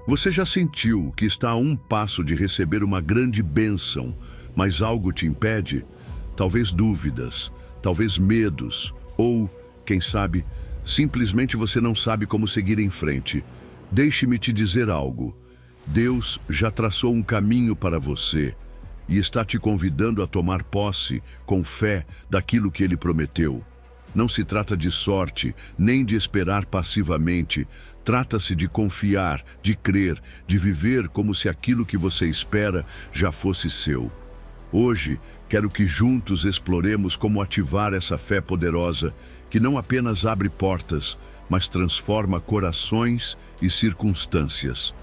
Você já sentiu que está a um passo de receber uma grande bênção, mas algo te impede? Talvez dúvidas, talvez medos, ou, quem sabe, simplesmente você não sabe como seguir em frente. Deixe-me te dizer algo. Deus já traçou um caminho para você e está te convidando a tomar posse, com fé, daquilo que Ele prometeu. Não se trata de sorte, nem de esperar passivamente. Trata-se de confiar, de crer, de viver como se aquilo que você espera já fosse seu. Hoje, quero que juntos exploremos como ativar essa fé poderosa, que não apenas abre portas, mas transforma corações e circunstâncias.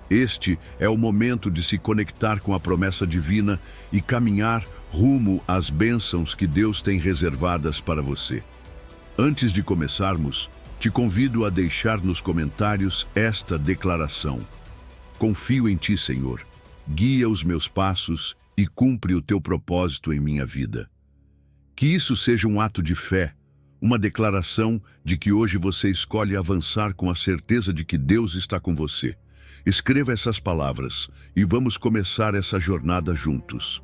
Este é o momento de se conectar com a promessa divina e caminhar rumo às bênçãos que Deus tem reservadas para você. Antes de começarmos, te convido a deixar nos comentários esta declaração. Confio em Ti, Senhor. Guia os meus passos e cumpre o Teu propósito em minha vida. Que isso seja um ato de fé, uma declaração de que hoje você escolhe avançar com a certeza de que Deus está com você. Escreva essas palavras e vamos começar essa jornada juntos.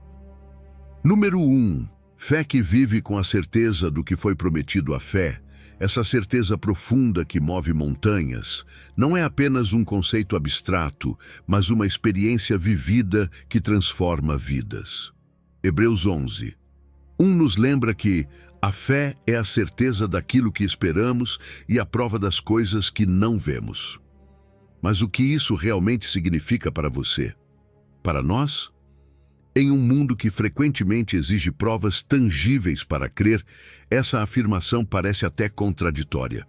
Número 1. Fé que vive com a certeza do que foi prometido à fé. Essa certeza profunda que move montanhas não é apenas um conceito abstrato, mas uma experiência vivida que transforma vidas. Hebreus 11. Nos lembra que a fé é a certeza daquilo que esperamos e a prova das coisas que não vemos. Mas o que isso realmente significa para você? Para nós? Em um mundo que frequentemente exige provas tangíveis para crer, essa afirmação parece até contraditória.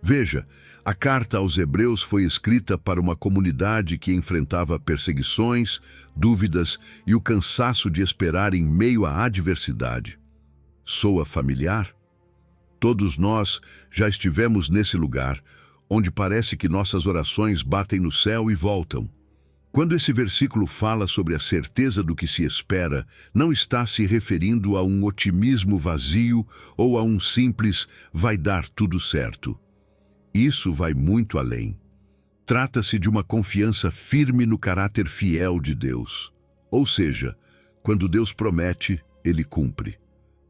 Veja, a carta aos Hebreus foi escrita para uma comunidade que enfrentava perseguições, dúvidas e o cansaço de esperar em meio à adversidade. Soa familiar? Todos nós já estivemos nesse lugar, onde parece que nossas orações batem no céu e voltam. Quando esse versículo fala sobre a certeza do que se espera, não está se referindo a um otimismo vazio ou a um simples "vai dar tudo certo". Isso vai muito além. Trata-se de uma confiança firme no caráter fiel de Deus. Ou seja, quando Deus promete, Ele cumpre.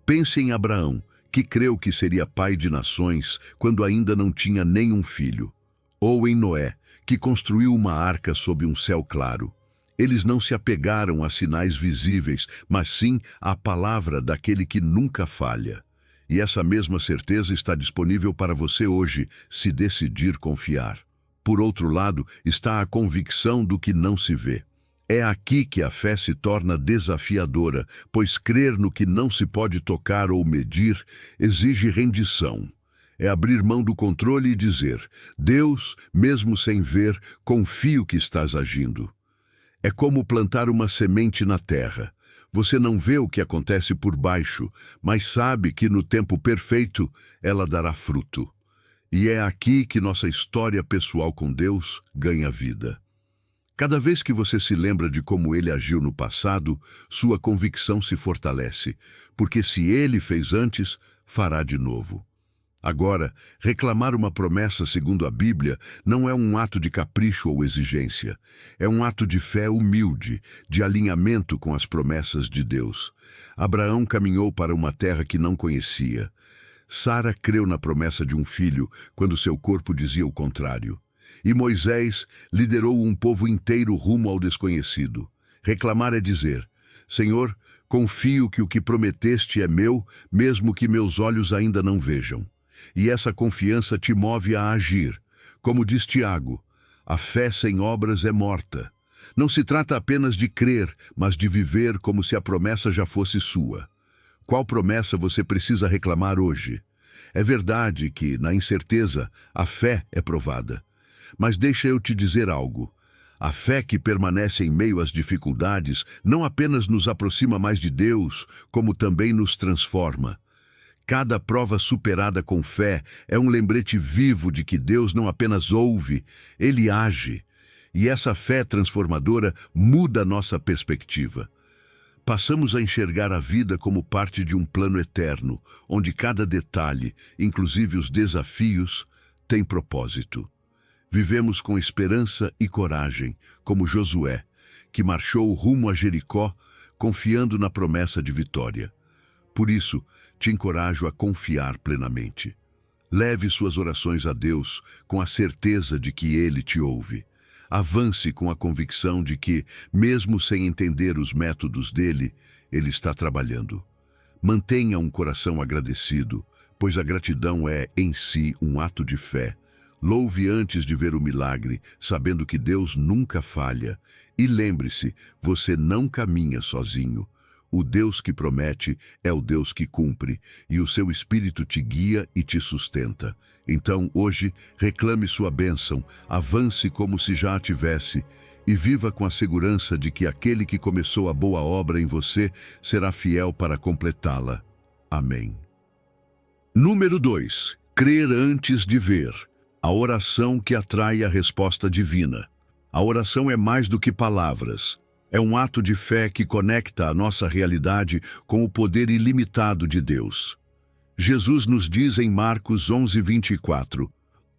Pense em Abraão, que creu que seria pai de nações quando ainda não tinha nenhum filho. Ou em Noé, que construiu uma arca sob um céu claro. Eles não se apegaram a sinais visíveis, mas sim à palavra daquele que nunca falha. E essa mesma certeza está disponível para você hoje, se decidir confiar. Por outro lado, está a convicção do que não se vê. É aqui que a fé se torna desafiadora, pois crer no que não se pode tocar ou medir exige rendição. É abrir mão do controle e dizer: Deus, mesmo sem ver, confio que estás agindo. É como plantar uma semente na terra. Você não vê o que acontece por baixo, mas sabe que no tempo perfeito ela dará fruto. E é aqui que nossa história pessoal com Deus ganha vida. Cada vez que você se lembra de como Ele agiu no passado, sua convicção se fortalece, porque se Ele fez antes, fará de novo. Agora, reclamar uma promessa segundo a Bíblia não é um ato de capricho ou exigência. É um ato de fé humilde, de alinhamento com as promessas de Deus. Abraão caminhou para uma terra que não conhecia. Sara creu na promessa de um filho, quando seu corpo dizia o contrário. E Moisés liderou um povo inteiro rumo ao desconhecido. Reclamar é dizer: Senhor, confio que o que prometeste é meu, mesmo que meus olhos ainda não vejam. E essa confiança te move a agir. Como diz Tiago, a fé sem obras é morta. Não se trata apenas de crer, mas de viver como se a promessa já fosse sua. Qual promessa você precisa reclamar hoje? É verdade que, na incerteza, a fé é provada. Mas deixa eu te dizer algo. A fé que permanece em meio às dificuldades não apenas nos aproxima mais de Deus, como também nos transforma. Cada prova superada com fé é um lembrete vivo de que Deus não apenas ouve, Ele age. E essa fé transformadora muda nossa perspectiva. Passamos a enxergar a vida como parte de um plano eterno, onde cada detalhe, inclusive os desafios, tem propósito. Vivemos com esperança e coragem, como Josué, que marchou rumo a Jericó, confiando na promessa de vitória. Por isso, te encorajo a confiar plenamente. Leve suas orações a Deus com a certeza de que Ele te ouve. Avance com a convicção de que, mesmo sem entender os métodos dele, Ele está trabalhando. Mantenha um coração agradecido, pois a gratidão é, em si, um ato de fé. Louve antes de ver o milagre, sabendo que Deus nunca falha. E lembre-se, você não caminha sozinho. O Deus que promete é o Deus que cumpre, e o seu Espírito te guia e te sustenta. Então, hoje, reclame sua bênção, avance como se já a tivesse, e viva com a segurança de que aquele que começou a boa obra em você será fiel para completá-la. Amém. Número 2. Crer antes de ver. A oração que atrai a resposta divina. A oração é mais do que palavras. É um ato de fé que conecta a nossa realidade com o poder ilimitado de Deus. Jesus nos diz em Marcos 11:24,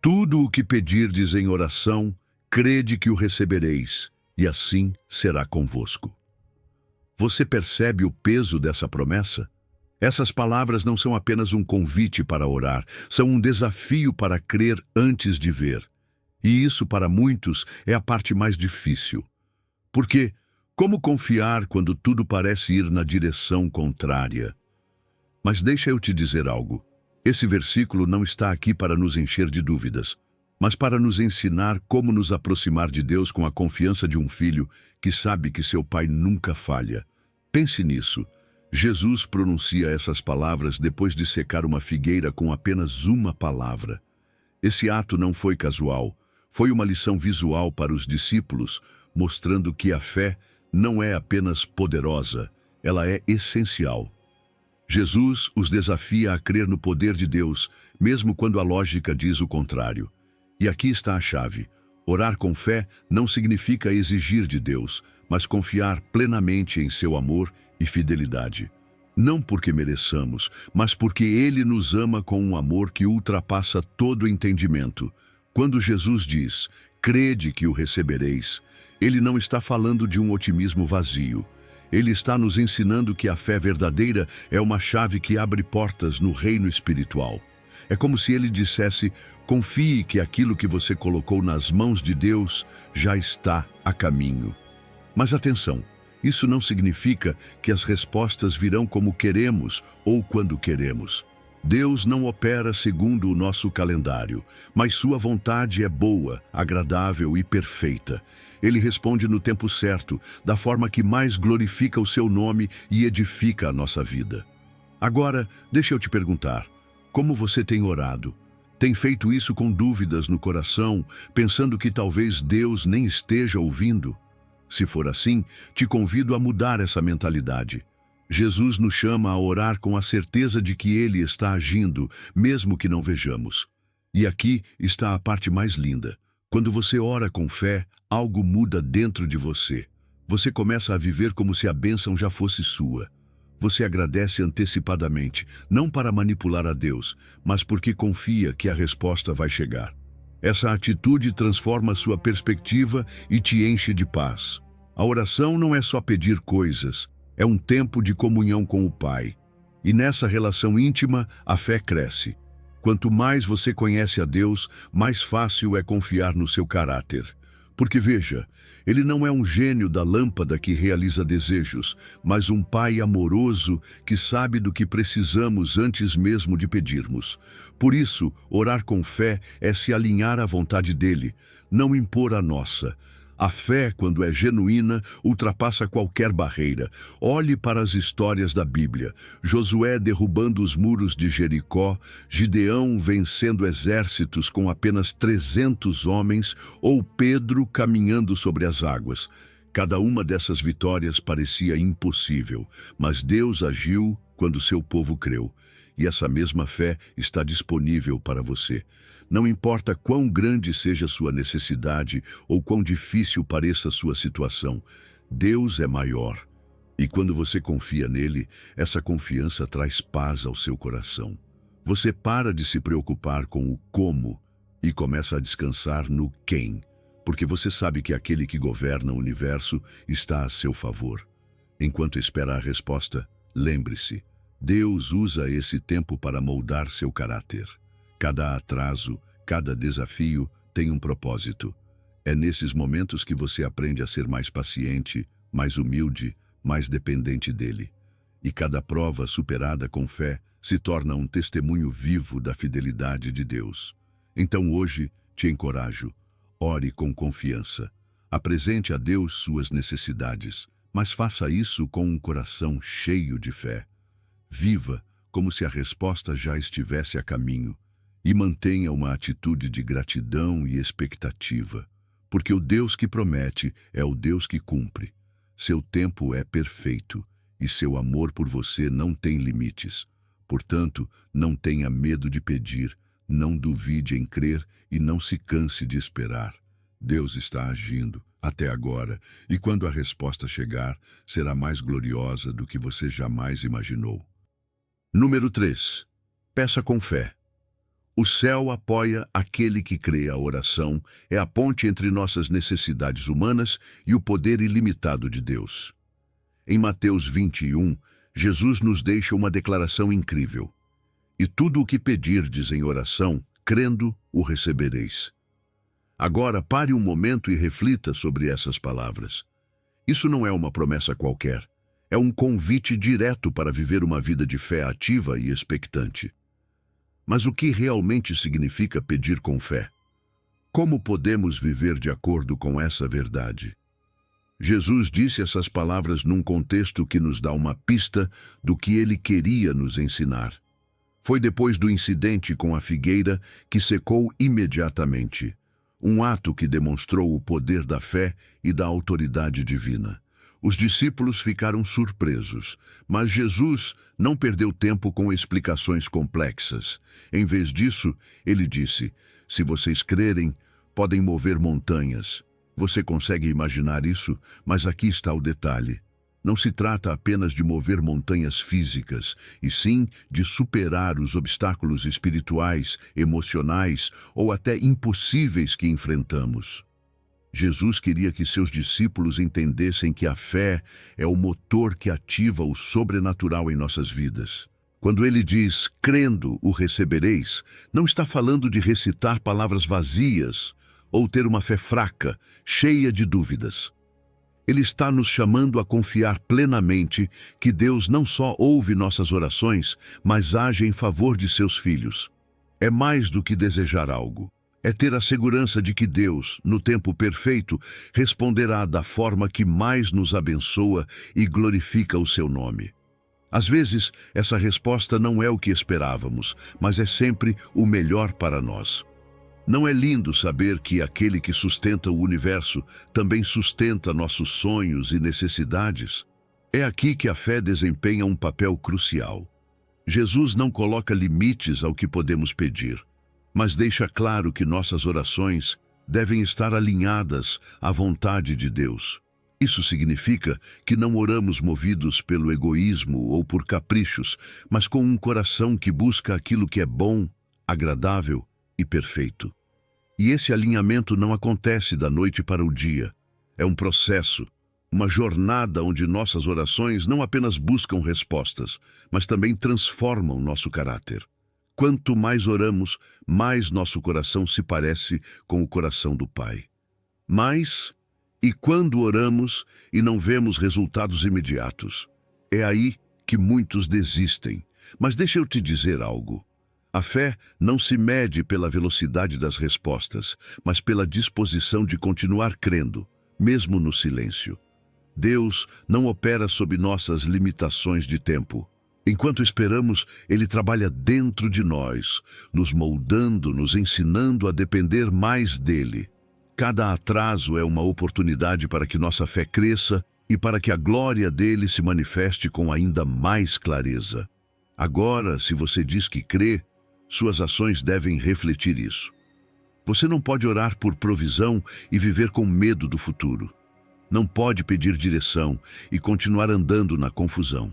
tudo o que pedirdes em oração, crede que o recebereis, e assim será convosco. Você percebe o peso dessa promessa? Essas palavras não são apenas um convite para orar, são um desafio para crer antes de ver. E isso, para muitos, é a parte mais difícil. Porque como confiar quando tudo parece ir na direção contrária? Mas deixa eu te dizer algo. Esse versículo não está aqui para nos encher de dúvidas, mas para nos ensinar como nos aproximar de Deus com a confiança de um filho que sabe que seu pai nunca falha. Pense nisso. Jesus pronuncia essas palavras depois de secar uma figueira com apenas uma palavra. Esse ato não foi casual, foi uma lição visual para os discípulos, mostrando que a fé não é apenas poderosa, ela é essencial. Jesus os desafia a crer no poder de Deus, mesmo quando a lógica diz o contrário. E aqui está a chave. Orar com fé não significa exigir de Deus, mas confiar plenamente em seu amor e fidelidade. Não porque mereçamos, mas porque Ele nos ama com um amor que ultrapassa todo entendimento. Quando Jesus diz, crede que o recebereis, Ele não está falando de um otimismo vazio. Ele está nos ensinando que a fé verdadeira é uma chave que abre portas no reino espiritual. É como se Ele dissesse, confie que aquilo que você colocou nas mãos de Deus já está a caminho. Mas atenção, isso não significa que as respostas virão como queremos ou quando queremos. Deus não opera segundo o nosso calendário, mas sua vontade é boa, agradável e perfeita. Ele responde no tempo certo, da forma que mais glorifica o seu nome e edifica a nossa vida. Agora, deixa eu te perguntar, como você tem orado? Tem feito isso com dúvidas no coração, pensando que talvez Deus nem esteja ouvindo? Se for assim, te convido a mudar essa mentalidade. Jesus nos chama a orar com a certeza de que Ele está agindo, mesmo que não vejamos. E aqui está a parte mais linda. Quando você ora com fé, algo muda dentro de você. Você começa a viver como se a bênção já fosse sua. Você agradece antecipadamente, não para manipular a Deus, mas porque confia que a resposta vai chegar. Essa atitude transforma sua perspectiva e te enche de paz. A oração não é só pedir coisas, é um tempo de comunhão com o Pai. E nessa relação íntima, a fé cresce. Quanto mais você conhece a Deus, mais fácil é confiar no seu caráter. Porque veja, Ele não é um gênio da lâmpada que realiza desejos, mas um Pai amoroso que sabe do que precisamos antes mesmo de pedirmos. Por isso, orar com fé é se alinhar à vontade dEle, não impor a nossa. A fé, quando é genuína, ultrapassa qualquer barreira. Olhe para as histórias da Bíblia. Josué derrubando os muros de Jericó, Gideão vencendo exércitos com apenas 300 homens, ou Pedro caminhando sobre as águas. Cada uma dessas vitórias parecia impossível, mas Deus agiu quando seu povo creu. E essa mesma fé está disponível para você. Não importa quão grande seja sua necessidade ou quão difícil pareça sua situação, Deus é maior. E quando você confia nele, essa confiança traz paz ao seu coração. Você para de se preocupar com o como e começa a descansar no quem, porque você sabe que aquele que governa o universo está a seu favor. Enquanto espera a resposta, lembre-se, Deus usa esse tempo para moldar seu caráter. Cada atraso, cada desafio tem um propósito. É nesses momentos que você aprende a ser mais paciente, mais humilde, mais dependente dele. E cada prova superada com fé se torna um testemunho vivo da fidelidade de Deus. Então hoje, te encorajo, ore com confiança. Apresente a Deus suas necessidades, mas faça isso com um coração cheio de fé. Viva como se a resposta já estivesse a caminho e mantenha uma atitude de gratidão e expectativa, porque o Deus que promete é o Deus que cumpre. Seu tempo é perfeito e seu amor por você não tem limites. Portanto, não tenha medo de pedir, não duvide em crer e não se canse de esperar. Deus está agindo até agora, e quando a resposta chegar, será mais gloriosa do que você jamais imaginou. Número 3. Peça com fé. O céu apoia aquele que crê. A oração é a ponte entre nossas necessidades humanas e o poder ilimitado de Deus. Em Mateus 21, Jesus nos deixa uma declaração incrível. E tudo o que pedirdes em oração, crendo, o recebereis. Agora pare um momento e reflita sobre essas palavras. Isso não é uma promessa qualquer. É um convite direto para viver uma vida de fé ativa e expectante. Mas o que realmente significa pedir com fé? Como podemos viver de acordo com essa verdade? Jesus disse essas palavras num contexto que nos dá uma pista do que ele queria nos ensinar. Foi depois do incidente com a figueira que secou imediatamente, um ato que demonstrou o poder da fé e da autoridade divina. Os discípulos ficaram surpresos, mas Jesus não perdeu tempo com explicações complexas. Em vez disso, ele disse: se vocês crerem, podem mover montanhas. Você consegue imaginar isso? Mas aqui está o detalhe. Não se trata apenas de mover montanhas físicas, e sim de superar os obstáculos espirituais, emocionais ou até impossíveis que enfrentamos. Jesus queria que seus discípulos entendessem que a fé é o motor que ativa o sobrenatural em nossas vidas. Quando ele diz, crendo o recebereis, não está falando de recitar palavras vazias ou ter uma fé fraca, cheia de dúvidas. Ele está nos chamando a confiar plenamente que Deus não só ouve nossas orações, mas age em favor de seus filhos. É mais do que desejar algo. É ter a segurança de que Deus, no tempo perfeito, responderá da forma que mais nos abençoa e glorifica o seu nome. Às vezes, essa resposta não é o que esperávamos, mas é sempre o melhor para nós. Não é lindo saber que aquele que sustenta o universo também sustenta nossos sonhos e necessidades? É aqui que a fé desempenha um papel crucial. Jesus não coloca limites ao que podemos pedir, mas deixa claro que nossas orações devem estar alinhadas à vontade de Deus. Isso significa que não oramos movidos pelo egoísmo ou por caprichos, mas com um coração que busca aquilo que é bom, agradável e perfeito. E esse alinhamento não acontece da noite para o dia. É um processo, uma jornada onde nossas orações não apenas buscam respostas, mas também transformam nosso caráter. Quanto mais oramos, mais nosso coração se parece com o coração do Pai. E quando oramos e não vemos resultados imediatos, é aí que muitos desistem. Mas deixa eu te dizer algo. A fé não se mede pela velocidade das respostas, mas pela disposição de continuar crendo, mesmo no silêncio. Deus não opera sob nossas limitações de tempo. Enquanto esperamos, Ele trabalha dentro de nós, nos moldando, nos ensinando a depender mais dEle. Cada atraso é uma oportunidade para que nossa fé cresça e para que a glória dEle se manifeste com ainda mais clareza. Agora, se você diz que crê, suas ações devem refletir isso. Você não pode orar por provisão e viver com medo do futuro. Não pode pedir direção e continuar andando na confusão.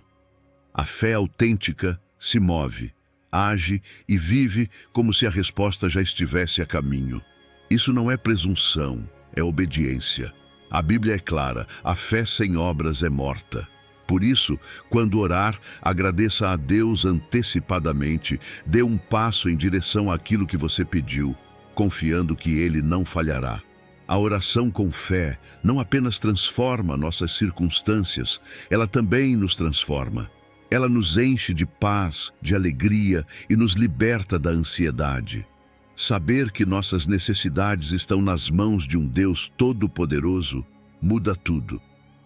A fé autêntica se move, age e vive como se a resposta já estivesse a caminho. Isso não é presunção, é obediência. A Bíblia é clara, a fé sem obras é morta. Por isso, quando orar, agradeça a Deus antecipadamente, dê um passo em direção àquilo que você pediu, confiando que Ele não falhará. A oração com fé não apenas transforma nossas circunstâncias, ela também nos transforma. Ela nos enche de paz, de alegria e nos liberta da ansiedade. Saber que nossas necessidades estão nas mãos de um Deus todo-poderoso muda tudo.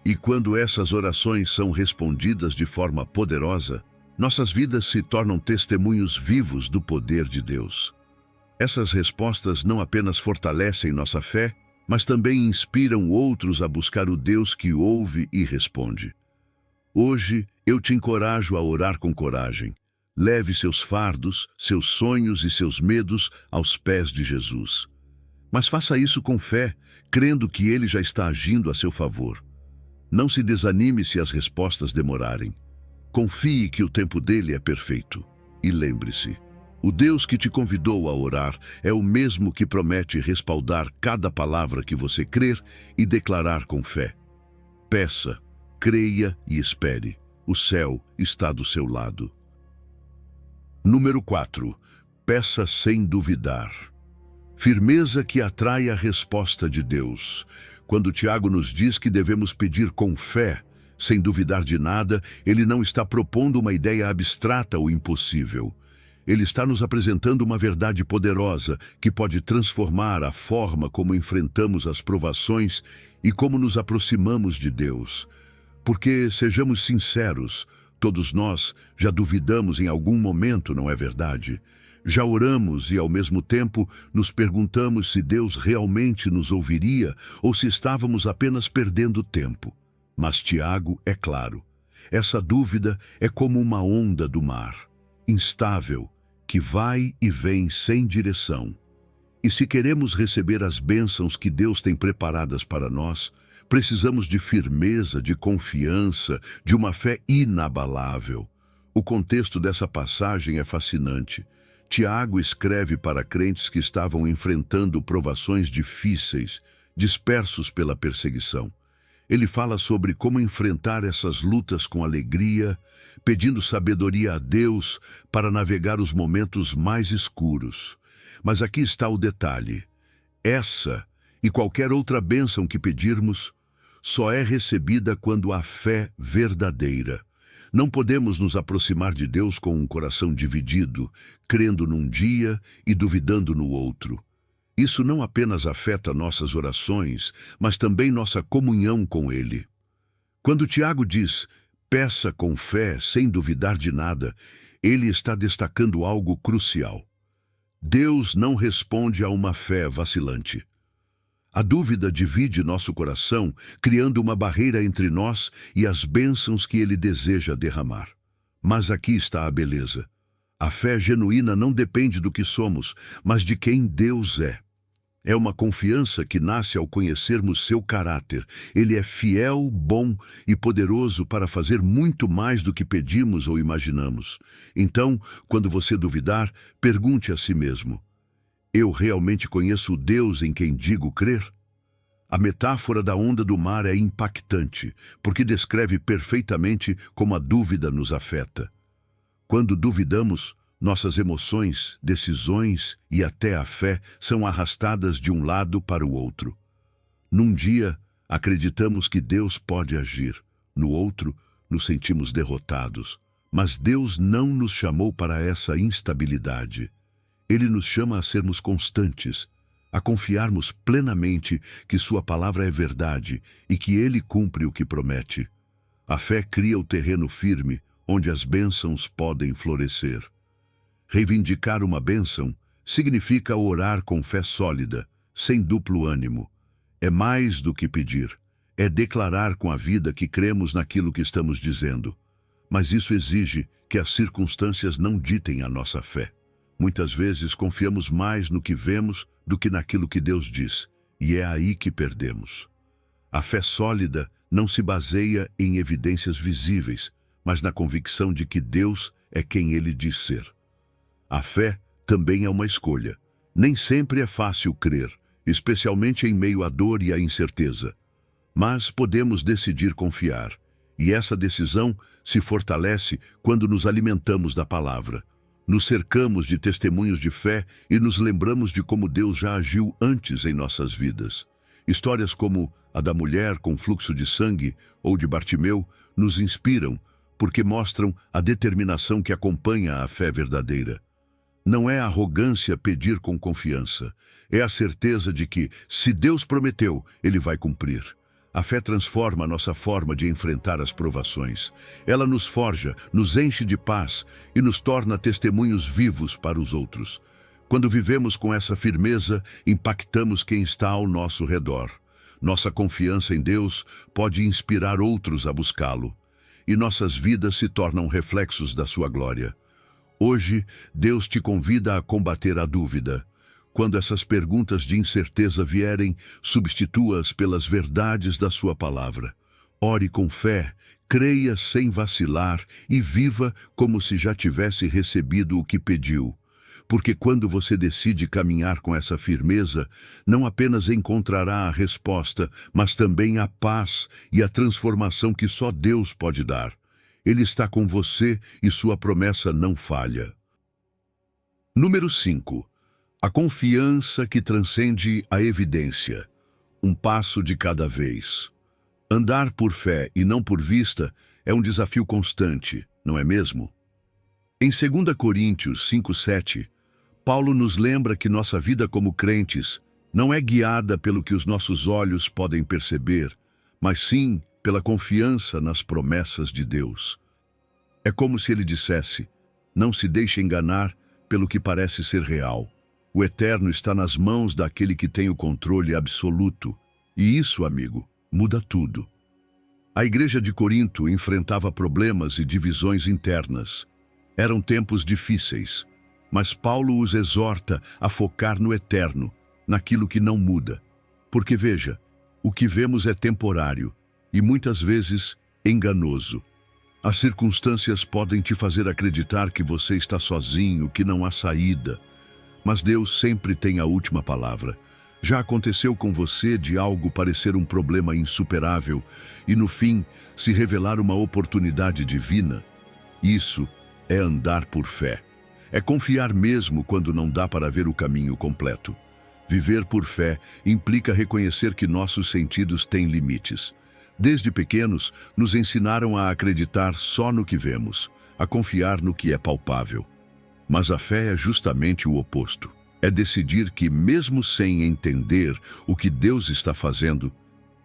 E quando essas orações são respondidas de forma poderosa, nossas vidas se tornam testemunhos vivos do poder de Deus. Essas respostas não apenas fortalecem nossa fé, mas também inspiram outros a buscar o Deus que ouve e responde. Hoje, eu te encorajo a orar com coragem. Leve seus fardos, seus sonhos e seus medos aos pés de Jesus. Mas faça isso com fé, crendo que Ele já está agindo a seu favor. Não se desanime se as respostas demorarem. Confie que o tempo dele é perfeito. E lembre-se, o Deus que te convidou a orar é o mesmo que promete respaldar cada palavra que você crer e declarar com fé. Peça, creia e espere. O céu está do seu lado. Número 4. Peça sem duvidar. Firmeza que atrai a resposta de Deus. Quando Tiago nos diz que devemos pedir com fé, sem duvidar de nada, ele não está propondo uma ideia abstrata ou impossível. Ele está nos apresentando uma verdade poderosa que pode transformar a forma como enfrentamos as provações e como nos aproximamos de Deus. Porque, sejamos sinceros, todos nós já duvidamos em algum momento, não é verdade? Já oramos e, ao mesmo tempo, nos perguntamos se Deus realmente nos ouviria ou se estávamos apenas perdendo tempo. Mas Tiago é claro. Essa dúvida é como uma onda do mar, instável, que vai e vem sem direção. E se queremos receber as bênçãos que Deus tem preparadas para nós, precisamos de firmeza, de confiança, de uma fé inabalável. O contexto dessa passagem é fascinante. Tiago escreve para crentes que estavam enfrentando provações difíceis, dispersos pela perseguição. Ele fala sobre como enfrentar essas lutas com alegria, pedindo sabedoria a Deus para navegar os momentos mais escuros. Mas aqui está o detalhe. Essa e qualquer outra bênção que pedirmos só é recebida quando há fé verdadeira. Não podemos nos aproximar de Deus com um coração dividido, crendo num dia e duvidando no outro. Isso não apenas afeta nossas orações, mas também nossa comunhão com Ele. Quando Tiago diz, peça com fé, sem duvidar de nada, ele está destacando algo crucial. Deus não responde a uma fé vacilante. A dúvida divide nosso coração, criando uma barreira entre nós e as bênçãos que Ele deseja derramar. Mas aqui está a beleza. A fé genuína não depende do que somos, mas de quem Deus é. É uma confiança que nasce ao conhecermos seu caráter. Ele é fiel, bom e poderoso para fazer muito mais do que pedimos ou imaginamos. Então, quando você duvidar, pergunte a si mesmo: eu realmente conheço o Deus em quem digo crer? A metáfora da onda do mar é impactante, porque descreve perfeitamente como a dúvida nos afeta. Quando duvidamos, nossas emoções, decisões e até a fé são arrastadas de um lado para o outro. Num dia, acreditamos que Deus pode agir. No outro, nos sentimos derrotados. Mas Deus não nos chamou para essa instabilidade. Ele nos chama a sermos constantes, a confiarmos plenamente que sua palavra é verdade e que Ele cumpre o que promete. A fé cria o terreno firme, onde as bênçãos podem florescer. Reivindicar uma bênção significa orar com fé sólida, sem duplo ânimo. É mais do que pedir, é declarar com a vida que cremos naquilo que estamos dizendo. Mas isso exige que as circunstâncias não ditem a nossa fé. Muitas vezes confiamos mais no que vemos do que naquilo que Deus diz, e é aí que perdemos. A fé sólida não se baseia em evidências visíveis, mas na convicção de que Deus é quem Ele diz ser. A fé também é uma escolha. Nem sempre é fácil crer, especialmente em meio à dor e à incerteza. Mas podemos decidir confiar. E essa decisão se fortalece quando nos alimentamos da palavra. Nos cercamos de testemunhos de fé e nos lembramos de como Deus já agiu antes em nossas vidas. Histórias como a da mulher com fluxo de sangue ou de Bartimeu nos inspiram porque mostram a determinação que acompanha a fé verdadeira. Não é arrogância pedir com confiança, é a certeza de que, se Deus prometeu, Ele vai cumprir. A fé transforma a nossa forma de enfrentar as provações. Ela nos forja, nos enche de paz e nos torna testemunhos vivos para os outros. Quando vivemos com essa firmeza, impactamos quem está ao nosso redor. Nossa confiança em Deus pode inspirar outros a buscá-lo. E nossas vidas se tornam reflexos da sua glória. Hoje, Deus te convida a combater a dúvida. Quando essas perguntas de incerteza vierem, substitua-as pelas verdades da sua palavra. Ore com fé, creia sem vacilar e viva como se já tivesse recebido o que pediu. Porque quando você decide caminhar com essa firmeza, não apenas encontrará a resposta, mas também a paz e a transformação que só Deus pode dar. Ele está com você e sua promessa não falha. Número 5. A confiança que transcende a evidência. Um passo de cada vez. Andar por fé e não por vista é um desafio constante, não é mesmo? Em 2 Coríntios 5:7, Paulo nos lembra que nossa vida como crentes não é guiada pelo que os nossos olhos podem perceber, mas sim pela confiança nas promessas de Deus. É como se ele dissesse: não se deixe enganar pelo que parece ser real. O eterno está nas mãos daquele que tem o controle absoluto. E isso, amigo, muda tudo. A igreja de Corinto enfrentava problemas e divisões internas. Eram tempos difíceis, mas Paulo os exorta a focar no eterno, naquilo que não muda. Porque veja, o que vemos é temporário e muitas vezes enganoso. As circunstâncias podem te fazer acreditar que você está sozinho, que não há saída. Mas Deus sempre tem a última palavra. Já aconteceu com você de algo parecer um problema insuperável e no fim se revelar uma oportunidade divina? Isso é andar por fé. É confiar mesmo quando não dá para ver o caminho completo. Viver por fé implica reconhecer que nossos sentidos têm limites. Desde pequenos, nos ensinaram a acreditar só no que vemos, a confiar no que é palpável. Mas a fé é justamente o oposto. É decidir que, mesmo sem entender o que Deus está fazendo,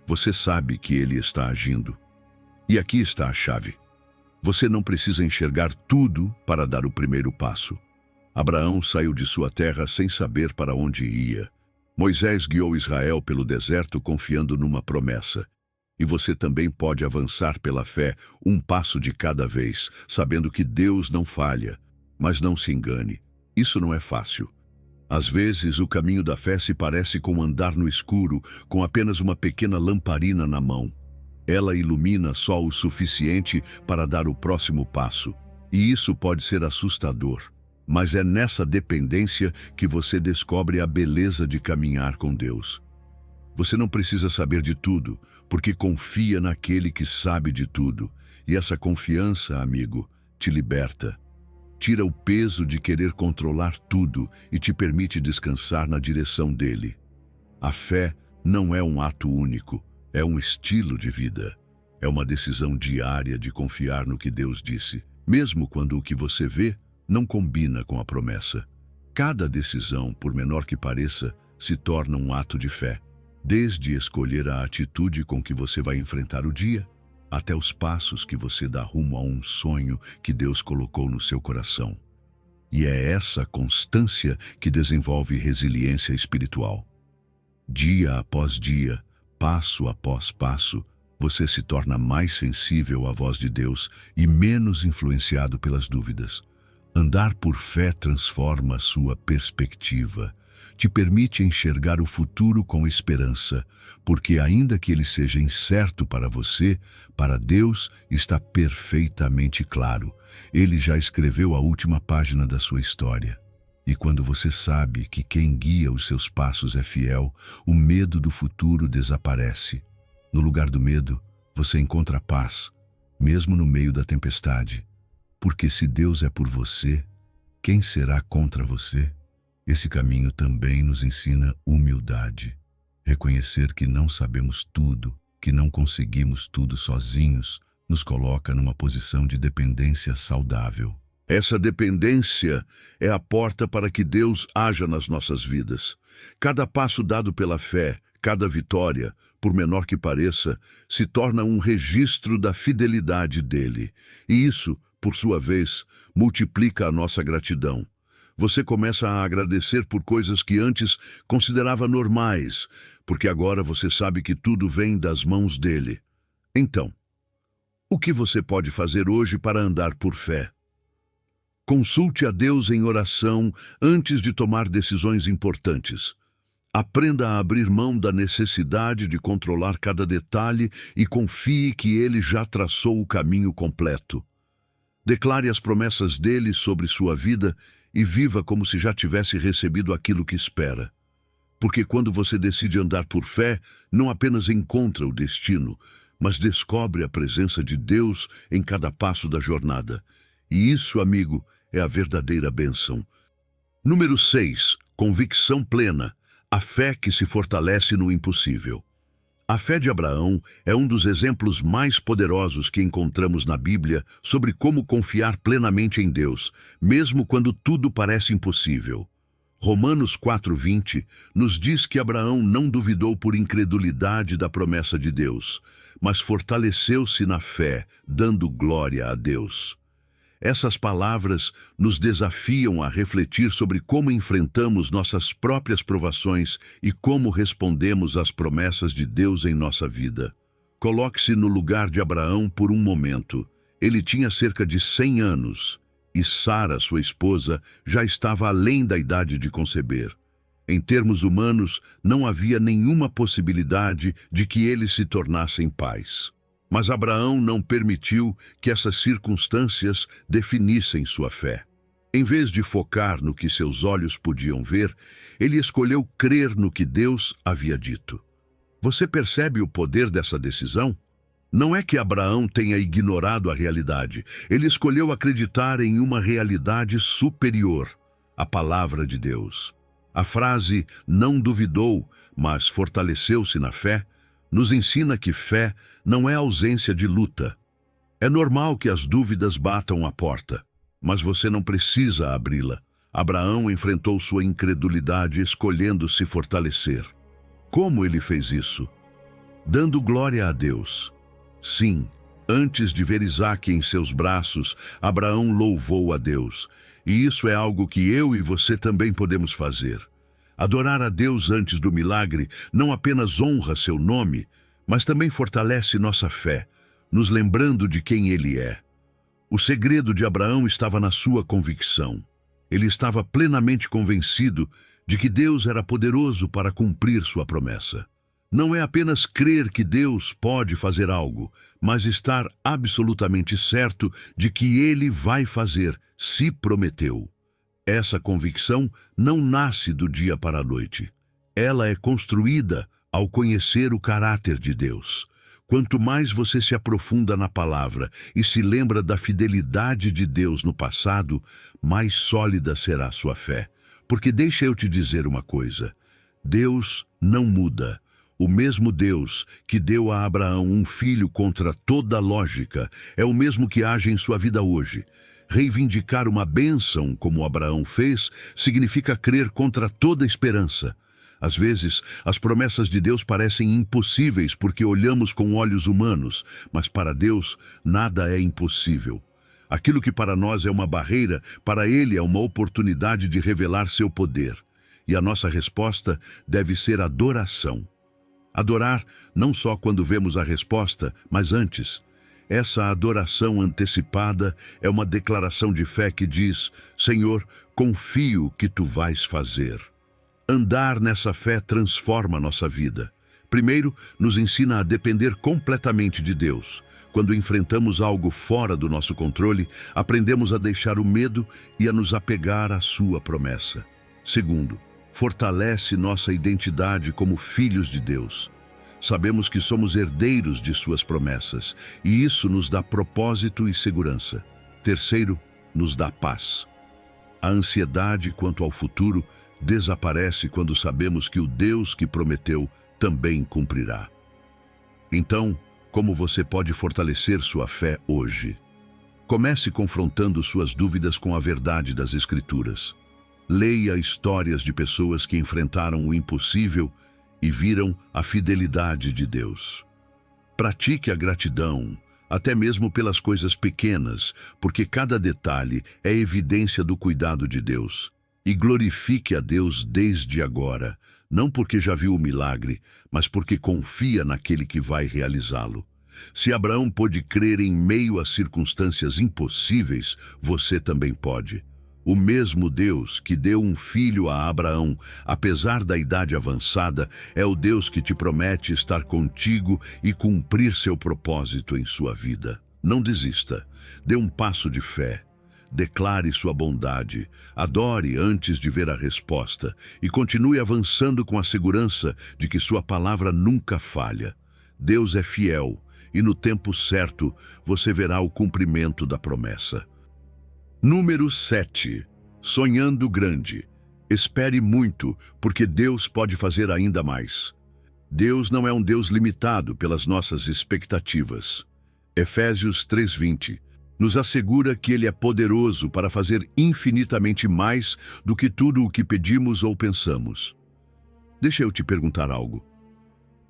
você sabe que Ele está agindo. E aqui está a chave. Você não precisa enxergar tudo para dar o primeiro passo. Abraão saiu de sua terra sem saber para onde ia. Moisés guiou Israel pelo deserto confiando numa promessa. E você também pode avançar pela fé um passo de cada vez, sabendo que Deus não falha. Mas não se engane, isso não é fácil. Às vezes, o caminho da fé se parece com andar no escuro, com apenas uma pequena lamparina na mão. Ela ilumina só o suficiente para dar o próximo passo. E isso pode ser assustador. Mas é nessa dependência que você descobre a beleza de caminhar com Deus. Você não precisa saber de tudo, porque confia naquele que sabe de tudo. E essa confiança, amigo, te liberta. Tira o peso de querer controlar tudo e te permite descansar na direção dele. A fé não é um ato único, é um estilo de vida. É uma decisão diária de confiar no que Deus disse, mesmo quando o que você vê não combina com a promessa. Cada decisão, por menor que pareça, se torna um ato de fé. Desde escolher a atitude com que você vai enfrentar o dia, até os passos que você dá rumo a um sonho que Deus colocou no seu coração. E é essa constância que desenvolve resiliência espiritual. Dia após dia, passo após passo, você se torna mais sensível à voz de Deus e menos influenciado pelas dúvidas. Andar por fé transforma a sua perspectiva. te permite enxergar o futuro com esperança, porque ainda que ele seja incerto para você, para Deus está perfeitamente claro. Ele já escreveu a última página da sua história. E quando você sabe que quem guia os seus passos é fiel, o medo do futuro desaparece. No lugar do medo, você encontra a paz, mesmo no meio da tempestade. Porque se Deus é por você, quem será contra você? Esse caminho também nos ensina humildade. Reconhecer que não sabemos tudo, que não conseguimos tudo sozinhos, nos coloca numa posição de dependência saudável. Essa dependência é a porta para que Deus haja nas nossas vidas. Cada passo dado pela fé, cada vitória, por menor que pareça, se torna um registro da fidelidade dele. E isso, por sua vez, multiplica a nossa gratidão. Você começa a agradecer por coisas que antes considerava normais, porque agora você sabe que tudo vem das mãos dele. Então, o que você pode fazer hoje para andar por fé? Consulte a Deus em oração antes de tomar decisões importantes. Aprenda a abrir mão da necessidade de controlar cada detalhe e confie que Ele já traçou o caminho completo. Declare as promessas dele sobre sua vida e viva como se já tivesse recebido aquilo que espera. Porque quando você decide andar por fé, não apenas encontra o destino, mas descobre a presença de Deus em cada passo da jornada. E isso, amigo, é a verdadeira bênção. Número 6. Convicção plena. A fé que se fortalece no impossível. A fé de Abraão é um dos exemplos mais poderosos que encontramos na Bíblia sobre como confiar plenamente em Deus, mesmo quando tudo parece impossível. Romanos 4:20 nos diz que Abraão não duvidou por incredulidade da promessa de Deus, mas fortaleceu-se na fé, dando glória a Deus. Essas palavras nos desafiam a refletir sobre como enfrentamos nossas próprias provações e como respondemos às promessas de Deus em nossa vida. Coloque-se no lugar de Abraão por um momento. Ele tinha cerca de 100 anos e Sara, sua esposa, já estava além da idade de conceber. Em termos humanos, não havia nenhuma possibilidade de que eles se tornassem pais. Mas Abraão não permitiu que essas circunstâncias definissem sua fé. Em vez de focar no que seus olhos podiam ver, ele escolheu crer no que Deus havia dito. Você percebe o poder dessa decisão? Não é que Abraão tenha ignorado a realidade. Ele escolheu acreditar em uma realidade superior, a palavra de Deus. A frase "não duvidou, mas fortaleceu-se na fé" nos ensina que fé não é ausência de luta. É normal que as dúvidas batam à porta, mas você não precisa abri-la. Abraão enfrentou sua incredulidade escolhendo se fortalecer. Como ele fez isso? Dando glória a Deus. Sim, antes de ver Isaque em seus braços, Abraão louvou a Deus. E isso é algo que eu e você também podemos fazer. Adorar a Deus antes do milagre não apenas honra seu nome, mas também fortalece nossa fé, nos lembrando de quem Ele é. O segredo de Abraão estava na sua convicção. Ele estava plenamente convencido de que Deus era poderoso para cumprir sua promessa. Não é apenas crer que Deus pode fazer algo, mas estar absolutamente certo de que Ele vai fazer, se prometeu. Essa convicção não nasce do dia para a noite. Ela é construída ao conhecer o caráter de Deus. Quanto mais você se aprofunda na palavra e se lembra da fidelidade de Deus no passado, mais sólida será a sua fé. Porque deixa eu te dizer uma coisa: Deus não muda. O mesmo Deus que deu a Abraão um filho contra toda lógica é o mesmo que age em sua vida hoje. Reivindicar uma bênção, como Abraão fez, significa crer contra toda esperança. Às vezes, as promessas de Deus parecem impossíveis porque olhamos com olhos humanos, mas para Deus nada é impossível. Aquilo que para nós é uma barreira, para Ele é uma oportunidade de revelar seu poder. E a nossa resposta deve ser adoração. Adorar não só quando vemos a resposta, mas antes. Essa adoração antecipada é uma declaração de fé que diz: Senhor, confio que Tu vais fazer. Andar nessa fé transforma nossa vida. Primeiro, nos ensina a depender completamente de Deus. Quando enfrentamos algo fora do nosso controle, aprendemos a deixar o medo e a nos apegar à sua promessa. Segundo, fortalece nossa identidade como filhos de Deus. Sabemos que somos herdeiros de suas promessas, e isso nos dá propósito e segurança. Terceiro, nos dá paz. A ansiedade quanto ao futuro desaparece quando sabemos que o Deus que prometeu também cumprirá. Então, como você pode fortalecer sua fé hoje? Comece confrontando suas dúvidas com a verdade das Escrituras. Leia histórias de pessoas que enfrentaram o impossível e viram a fidelidade de Deus. Pratique a gratidão, até mesmo pelas coisas pequenas, porque cada detalhe é evidência do cuidado de Deus. E glorifique a Deus desde agora, não porque já viu o milagre, mas porque confia naquele que vai realizá-lo. Se Abraão pôde crer em meio a circunstâncias impossíveis, você também pode. O mesmo Deus que deu um filho a Abraão, apesar da idade avançada, é o Deus que te promete estar contigo e cumprir seu propósito em sua vida. Não desista. Dê um passo de fé. Declare sua bondade. Adore antes de ver a resposta e continue avançando com a segurança de que sua palavra nunca falha. Deus é fiel e no tempo certo você verá o cumprimento da promessa. Número 7. Sonhando grande. Espere muito, porque Deus pode fazer ainda mais. Deus não é um Deus limitado pelas nossas expectativas. Efésios 3:20 nos assegura que Ele é poderoso para fazer infinitamente mais do que tudo o que pedimos ou pensamos. Deixa eu te perguntar algo.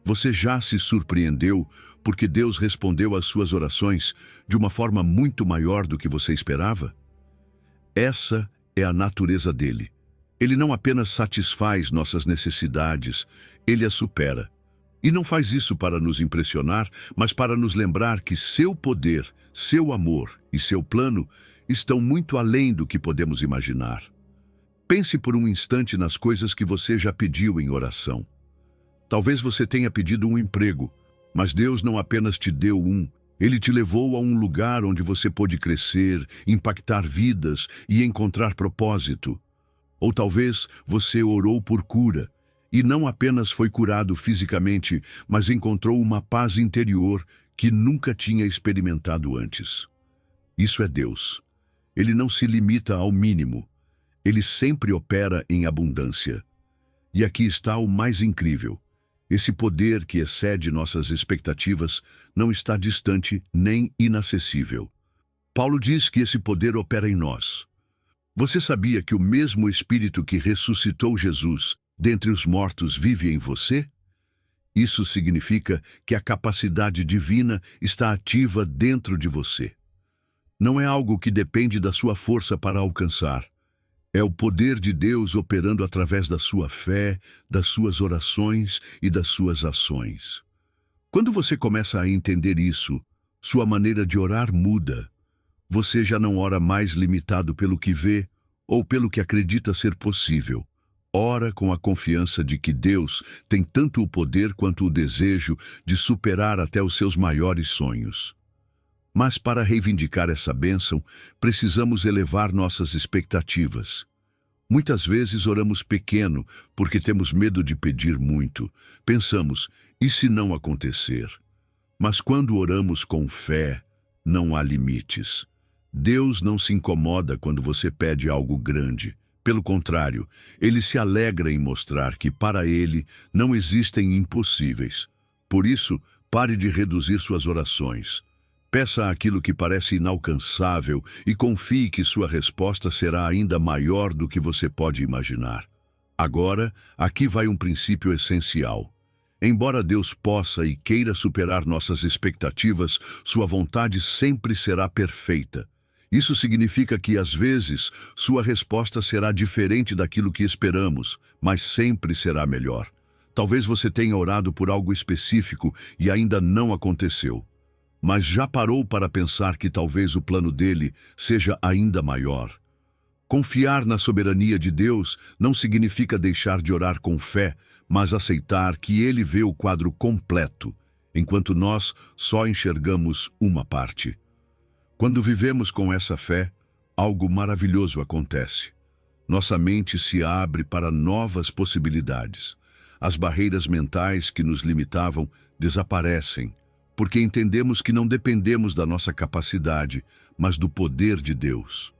Você já se surpreendeu porque Deus respondeu às suas orações de uma forma muito maior do que você esperava? Essa é a natureza dele. Ele não apenas satisfaz nossas necessidades, ele as supera. E não faz isso para nos impressionar, mas para nos lembrar que seu poder, seu amor e seu plano estão muito além do que podemos imaginar. Pense por um instante nas coisas que você já pediu em oração. Talvez você tenha pedido um emprego, mas Deus não apenas te deu um, Ele te levou a um lugar onde você pôde crescer, impactar vidas e encontrar propósito. Ou talvez você orou por cura, e não apenas foi curado fisicamente, mas encontrou uma paz interior que nunca tinha experimentado antes. Isso é Deus. Ele não se limita ao mínimo. Ele sempre opera em abundância. E aqui está o mais incrível. Esse poder que excede nossas expectativas não está distante nem inacessível. Paulo diz que esse poder opera em nós. Você sabia que o mesmo Espírito que ressuscitou Jesus dentre os mortos vive em você? Isso significa que a capacidade divina está ativa dentro de você. Não é algo que depende da sua força para alcançar. É o poder de Deus operando através da sua fé, das suas orações e das suas ações. Quando você começa a entender isso, sua maneira de orar muda. Você já não ora mais limitado pelo que vê ou pelo que acredita ser possível. Ora com a confiança de que Deus tem tanto o poder quanto o desejo de superar até os seus maiores sonhos. Mas para reivindicar essa bênção, precisamos elevar nossas expectativas. Muitas vezes oramos pequeno porque temos medo de pedir muito. Pensamos, e se não acontecer? Mas quando oramos com fé, não há limites. Deus não se incomoda quando você pede algo grande. Pelo contrário, Ele se alegra em mostrar que para Ele não existem impossíveis. Por isso, pare de reduzir suas orações. Peça aquilo que parece inalcançável e confie que sua resposta será ainda maior do que você pode imaginar. Agora, aqui vai um princípio essencial. Embora Deus possa e queira superar nossas expectativas, sua vontade sempre será perfeita. Isso significa que, às vezes, sua resposta será diferente daquilo que esperamos, mas sempre será melhor. Talvez você tenha orado por algo específico e ainda não aconteceu. Mas já parou para pensar que talvez o plano dele seja ainda maior? Confiar na soberania de Deus não significa deixar de orar com fé, mas aceitar que Ele vê o quadro completo, enquanto nós só enxergamos uma parte. Quando vivemos com essa fé, algo maravilhoso acontece. Nossa mente se abre para novas possibilidades. As barreiras mentais que nos limitavam desaparecem, porque entendemos que não dependemos da nossa capacidade, mas do poder de Deus.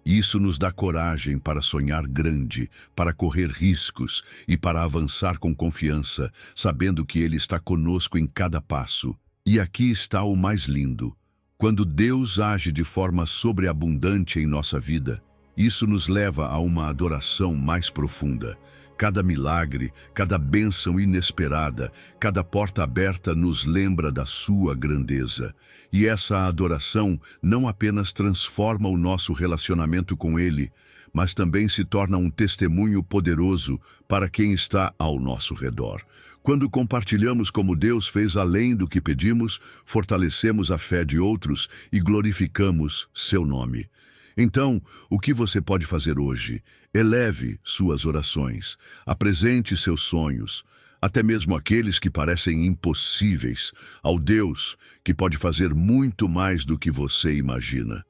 Isso nos dá coragem para sonhar grande, para correr riscos e para avançar com confiança, sabendo que Ele está conosco em cada passo. E aqui está o mais lindo. Quando Deus age de forma sobreabundante em nossa vida, isso nos leva a uma adoração mais profunda. Cada milagre, cada bênção inesperada, cada porta aberta nos lembra da sua grandeza. E essa adoração não apenas transforma o nosso relacionamento com Ele, mas também se torna um testemunho poderoso para quem está ao nosso redor. Quando compartilhamos como Deus fez além do que pedimos, fortalecemos a fé de outros e glorificamos seu nome. Então, o que você pode fazer hoje? Eleve suas orações, apresente seus sonhos, até mesmo aqueles que parecem impossíveis, ao Deus que pode fazer muito mais do que você imagina.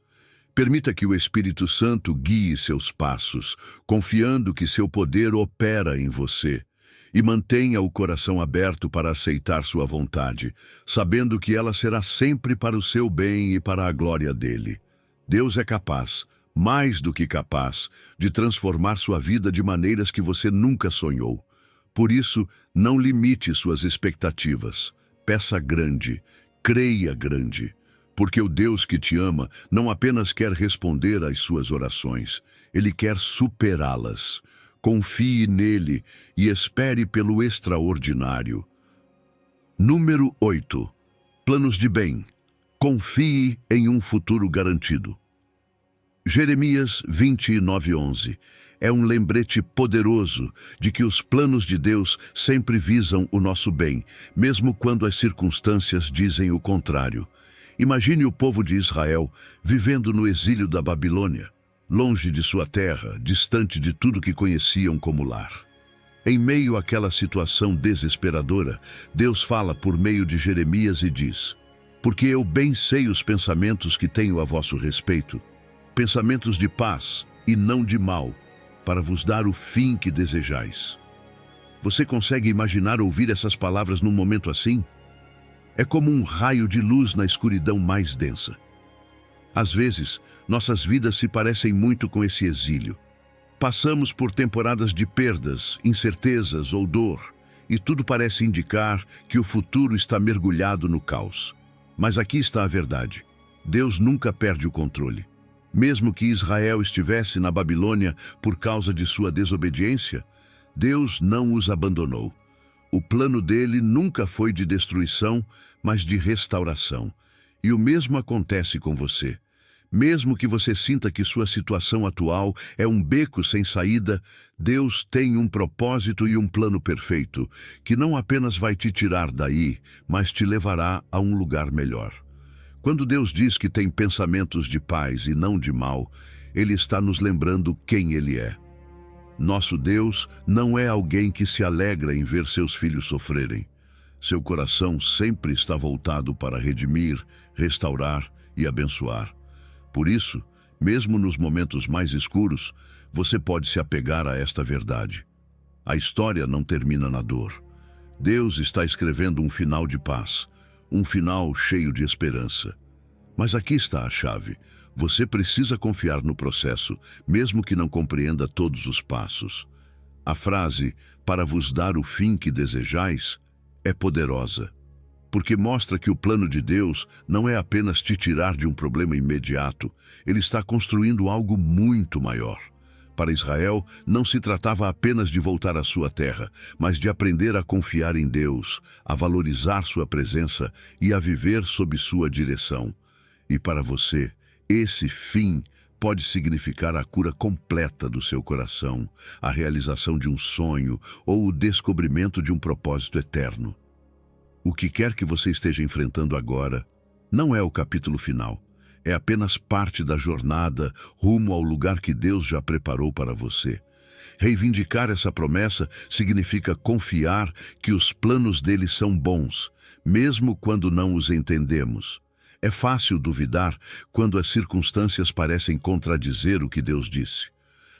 Permita que o Espírito Santo guie seus passos, confiando que seu poder opera em você. E mantenha o coração aberto para aceitar sua vontade, sabendo que ela será sempre para o seu bem e para a glória dele. Deus é capaz, mais do que capaz, de transformar sua vida de maneiras que você nunca sonhou. Por isso, não limite suas expectativas. Peça grande, creia grande, porque o Deus que te ama não apenas quer responder às suas orações, Ele quer superá-las. Confie nele e espere pelo extraordinário. Número 8. Planos de bem. Confie em um futuro garantido. Jeremias 29:11 é um lembrete poderoso de que os planos de Deus sempre visam o nosso bem, mesmo quando as circunstâncias dizem o contrário. Imagine o povo de Israel vivendo no exílio da Babilônia, longe de sua terra, distante de tudo que conheciam como lar. Em meio àquela situação desesperadora, Deus fala por meio de Jeremias e diz: porque eu bem sei os pensamentos que tenho a vosso respeito, pensamentos de paz e não de mal, para vos dar o fim que desejais. Você consegue imaginar ouvir essas palavras num momento assim? É como um raio de luz na escuridão mais densa. Às vezes, nossas vidas se parecem muito com esse exílio. Passamos por temporadas de perdas, incertezas ou dor, e tudo parece indicar que o futuro está mergulhado no caos. Mas aqui está a verdade. Deus nunca perde o controle. Mesmo que Israel estivesse na Babilônia por causa de sua desobediência, Deus não os abandonou. O plano dele nunca foi de destruição, mas de restauração. E o mesmo acontece com você. Mesmo que você sinta que sua situação atual é um beco sem saída, Deus tem um propósito e um plano perfeito, que não apenas vai te tirar daí, mas te levará a um lugar melhor. Quando Deus diz que tem pensamentos de paz e não de mal, Ele está nos lembrando quem Ele é. Nosso Deus não é alguém que se alegra em ver seus filhos sofrerem. Seu coração sempre está voltado para redimir, restaurar e abençoar. Por isso, mesmo nos momentos mais escuros, você pode se apegar a esta verdade. A história não termina na dor. Deus está escrevendo um final de paz, um final cheio de esperança. Mas aqui está a chave. Você precisa confiar no processo, mesmo que não compreenda todos os passos. A frase, para vos dar o fim que desejais, é poderosa, porque mostra que o plano de Deus não é apenas te tirar de um problema imediato, Ele está construindo algo muito maior. Para Israel, não se tratava apenas de voltar à sua terra, mas de aprender a confiar em Deus, a valorizar sua presença e a viver sob sua direção. E para você, esse fim pode significar a cura completa do seu coração, a realização de um sonho ou o descobrimento de um propósito eterno. O que quer que você esteja enfrentando agora não é o capítulo final, é apenas parte da jornada rumo ao lugar que Deus já preparou para você. Reivindicar essa promessa significa confiar que os planos dele são bons, mesmo quando não os entendemos. É fácil duvidar quando as circunstâncias parecem contradizer o que Deus disse.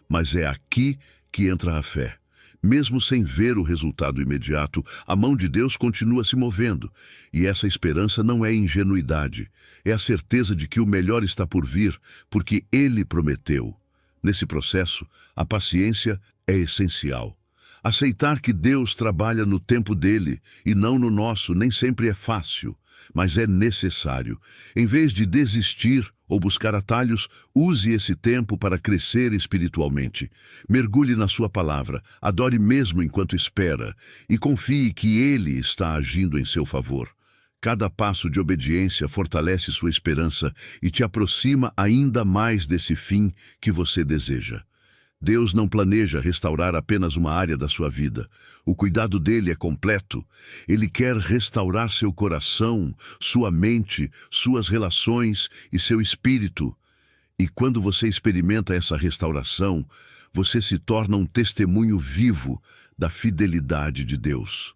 Mas é aqui que entra a fé. Mesmo sem ver o resultado imediato, a mão de Deus continua se movendo. E essa esperança não é ingenuidade. É a certeza de que o melhor está por vir, porque Ele prometeu. Nesse processo, a paciência é essencial. Aceitar que Deus trabalha no tempo dele e não no nosso nem sempre é fácil, mas é necessário. Em vez de desistir ou buscar atalhos, use esse tempo para crescer espiritualmente. Mergulhe na sua palavra, adore mesmo enquanto espera e confie que Ele está agindo em seu favor. Cada passo de obediência fortalece sua esperança e te aproxima ainda mais desse fim que você deseja. Deus não planeja restaurar apenas uma área da sua vida. O cuidado dele é completo. Ele quer restaurar seu coração, sua mente, suas relações e seu espírito. E quando você experimenta essa restauração, você se torna um testemunho vivo da fidelidade de Deus.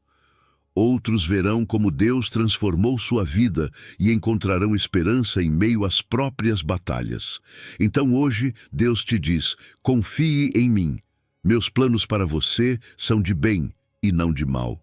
Outros verão como Deus transformou sua vida e encontrarão esperança em meio às próprias batalhas. Então hoje, Deus te diz: confie em mim. Meus planos para você são de bem e não de mal.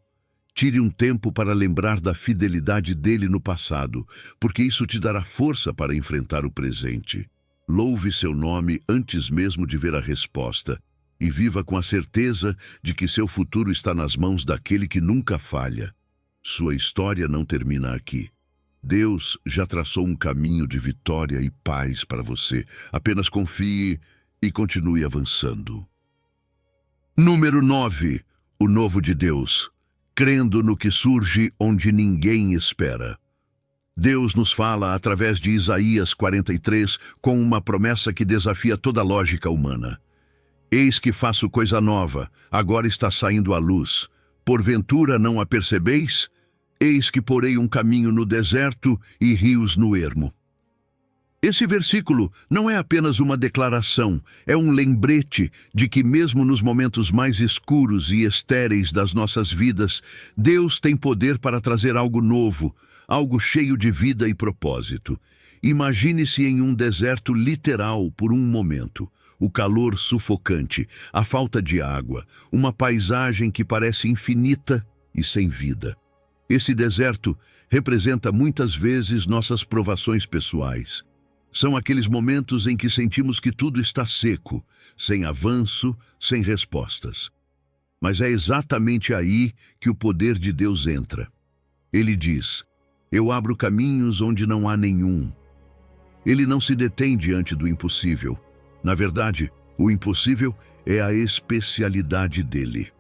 Tire um tempo para lembrar da fidelidade dele no passado, porque isso te dará força para enfrentar o presente. Louve seu nome antes mesmo de ver a resposta. E viva com a certeza de que seu futuro está nas mãos daquele que nunca falha. Sua história não termina aqui. Deus já traçou um caminho de vitória e paz para você. Apenas confie e continue avançando. Número 9. O novo de Deus. Crendo no que surge onde ninguém espera. Deus nos fala através de Isaías 43 com uma promessa que desafia toda a lógica humana. Eis que faço coisa nova, agora está saindo à luz. Porventura não a percebeis? Eis que porei um caminho no deserto e rios no ermo. Esse versículo não é apenas uma declaração, é um lembrete de que mesmo nos momentos mais escuros e estéreis das nossas vidas, Deus tem poder para trazer algo novo, algo cheio de vida e propósito. Imagine-se em um deserto literal por um momento. O calor sufocante, a falta de água, uma paisagem que parece infinita e sem vida. Esse deserto representa muitas vezes nossas provações pessoais. São aqueles momentos em que sentimos que tudo está seco, sem avanço, sem respostas. Mas é exatamente aí que o poder de Deus entra. Ele diz: eu abro caminhos onde não há nenhum. Ele não se detém diante do impossível. Na verdade, o impossível é a especialidade dele.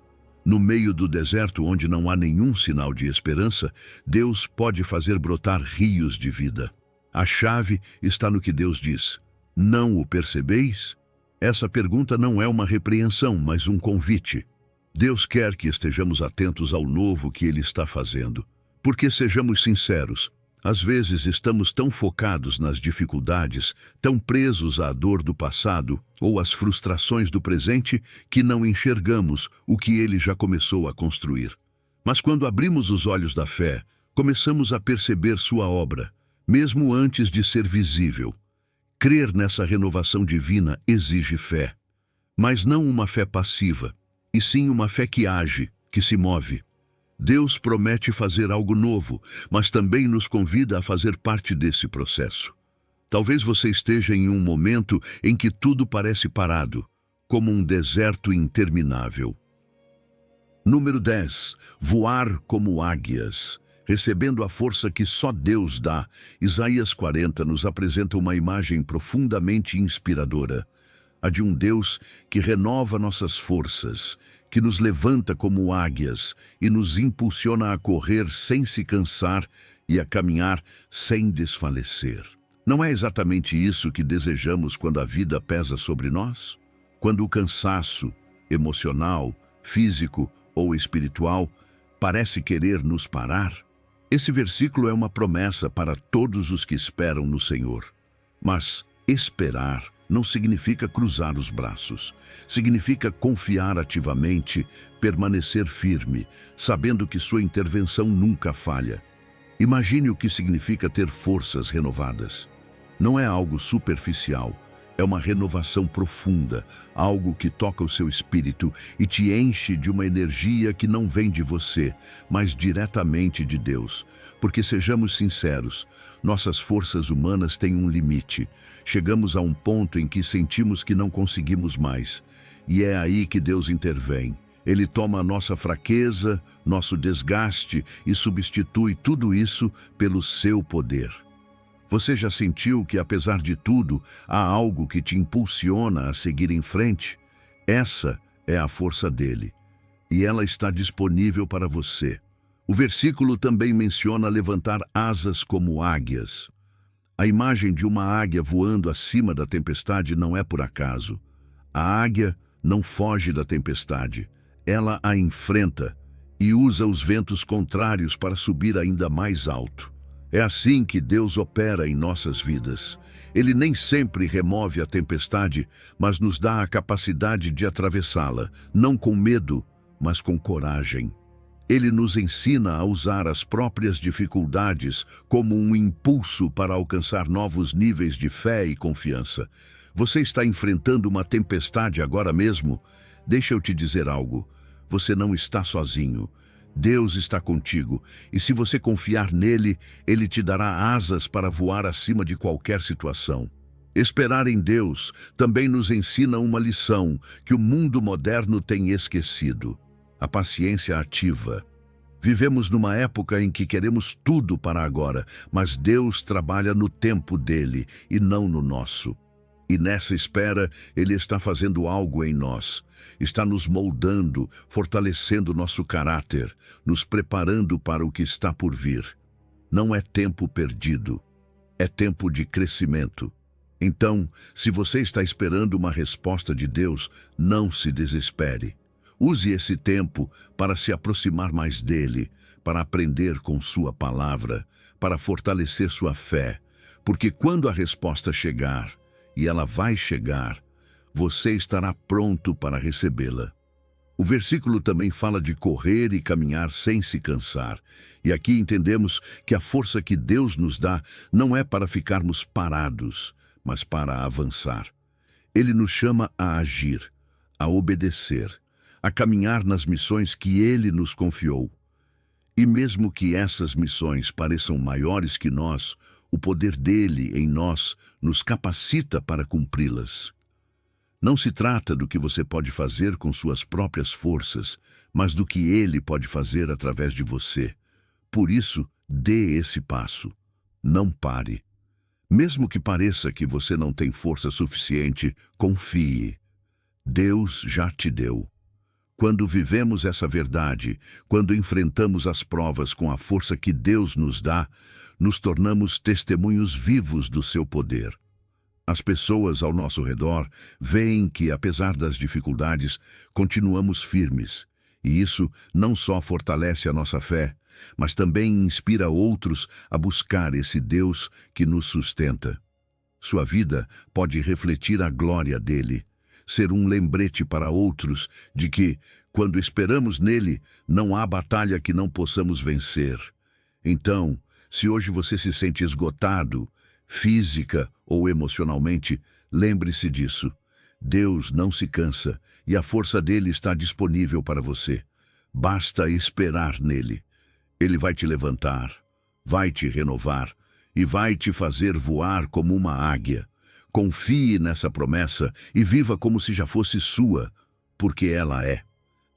No meio do deserto, onde não há nenhum sinal de esperança, Deus pode fazer brotar rios de vida. A chave está no que Deus diz. Não o percebeis? Essa pergunta não é uma repreensão, mas um convite. Deus quer que estejamos atentos ao novo que Ele está fazendo. Porque, sejamos sinceros, às vezes estamos tão focados nas dificuldades, tão presos à dor do passado ou às frustrações do presente, que não enxergamos o que Ele já começou a construir. Mas quando abrimos os olhos da fé, começamos a perceber sua obra, mesmo antes de ser visível. Crer nessa renovação divina exige fé, mas não uma fé passiva, e sim uma fé que age, que se move. Deus promete fazer algo novo, mas também nos convida a fazer parte desse processo. Talvez você esteja em um momento em que tudo parece parado, como um deserto interminável. Número 10. Voar como águias. Recebendo a força que só Deus dá, Isaías 40 nos apresenta uma imagem profundamente inspiradora. A de um Deus que renova nossas forças, que nos levanta como águias e nos impulsiona a correr sem se cansar e a caminhar sem desfalecer. Não é exatamente isso que desejamos quando a vida pesa sobre nós? Quando o cansaço emocional, físico ou espiritual parece querer nos parar? Esse versículo é uma promessa para todos os que esperam no Senhor. Mas esperar não significa cruzar os braços. Significa confiar ativamente, permanecer firme, sabendo que sua intervenção nunca falha. Imagine o que significa ter forças renovadas. Não é algo superficial, é uma renovação profunda, algo que toca o seu espírito e te enche de uma energia que não vem de você, mas diretamente de Deus. Porque sejamos sinceros, nossas forças humanas têm um limite. Chegamos a um ponto em que sentimos que não conseguimos mais. E é aí que Deus intervém. Ele toma a nossa fraqueza, nosso desgaste e substitui tudo isso pelo seu poder. Você já sentiu que, apesar de tudo, há algo que te impulsiona a seguir em frente? Essa é a força dele, e ela está disponível para você. O versículo também menciona levantar asas como águias. A imagem de uma águia voando acima da tempestade não é por acaso. A águia não foge da tempestade, ela a enfrenta e usa os ventos contrários para subir ainda mais alto. É assim que Deus opera em nossas vidas. Ele nem sempre remove a tempestade, mas nos dá a capacidade de atravessá-la, não com medo, mas com coragem. Ele nos ensina a usar as próprias dificuldades como um impulso para alcançar novos níveis de fé e confiança. Você está enfrentando uma tempestade agora mesmo? Deixa eu te dizer algo. Você não está sozinho. Deus está contigo, e se você confiar nele, ele te dará asas para voar acima de qualquer situação. Esperar em Deus também nos ensina uma lição que o mundo moderno tem esquecido: a paciência ativa. Vivemos numa época em que queremos tudo para agora, mas Deus trabalha no tempo dele e não no nosso. E nessa espera, Ele está fazendo algo em nós. Está nos moldando, fortalecendo nosso caráter, nos preparando para o que está por vir. Não é tempo perdido, é tempo de crescimento. Então, se você está esperando uma resposta de Deus, não se desespere. Use esse tempo para se aproximar mais dele, para aprender com sua palavra, para fortalecer sua fé. Porque quando a resposta chegar, e ela vai chegar, você estará pronto para recebê-la. O versículo também fala de correr e caminhar sem se cansar. E aqui entendemos que a força que Deus nos dá não é para ficarmos parados, mas para avançar. Ele nos chama a agir, a obedecer, a caminhar nas missões que Ele nos confiou. E mesmo que essas missões pareçam maiores que nós, o poder dele em nós nos capacita para cumpri-las. Não se trata do que você pode fazer com suas próprias forças, mas do que ele pode fazer através de você. Por isso, dê esse passo. Não pare. Mesmo que pareça que você não tem força suficiente, confie. Deus já te deu. Quando vivemos essa verdade, quando enfrentamos as provas com a força que Deus nos dá, nos tornamos testemunhos vivos do seu poder. As pessoas ao nosso redor veem que, apesar das dificuldades, continuamos firmes. E isso não só fortalece a nossa fé, mas também inspira outros a buscar esse Deus que nos sustenta. Sua vida pode refletir a glória dele, ser um lembrete para outros de que, quando esperamos nele, não há batalha que não possamos vencer. Então, se hoje você se sente esgotado, física ou emocionalmente, lembre-se disso. Deus não se cansa e a força dele está disponível para você. Basta esperar nele. Ele vai te levantar, vai te renovar e vai te fazer voar como uma águia. Confie nessa promessa e viva como se já fosse sua, porque ela é.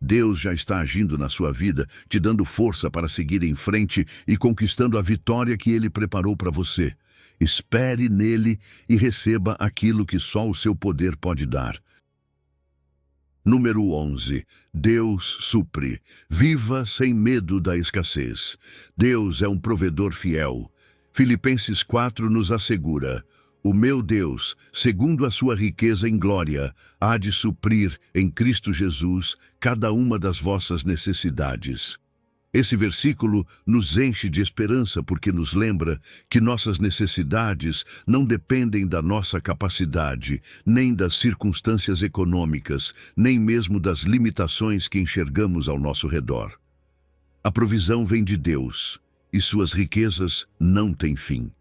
Deus já está agindo na sua vida, te dando força para seguir em frente e conquistando a vitória que Ele preparou para você. Espere nele e receba aquilo que só o seu poder pode dar. Número 11. Deus supre. Viva sem medo da escassez. Deus é um provedor fiel. Filipenses 4 nos assegura: o meu Deus, segundo a sua riqueza em glória, há de suprir em Cristo Jesus cada uma das vossas necessidades. Esse versículo nos enche de esperança porque nos lembra que nossas necessidades não dependem da nossa capacidade, nem das circunstâncias econômicas, nem mesmo das limitações que enxergamos ao nosso redor. A provisão vem de Deus, e suas riquezas não têm fim.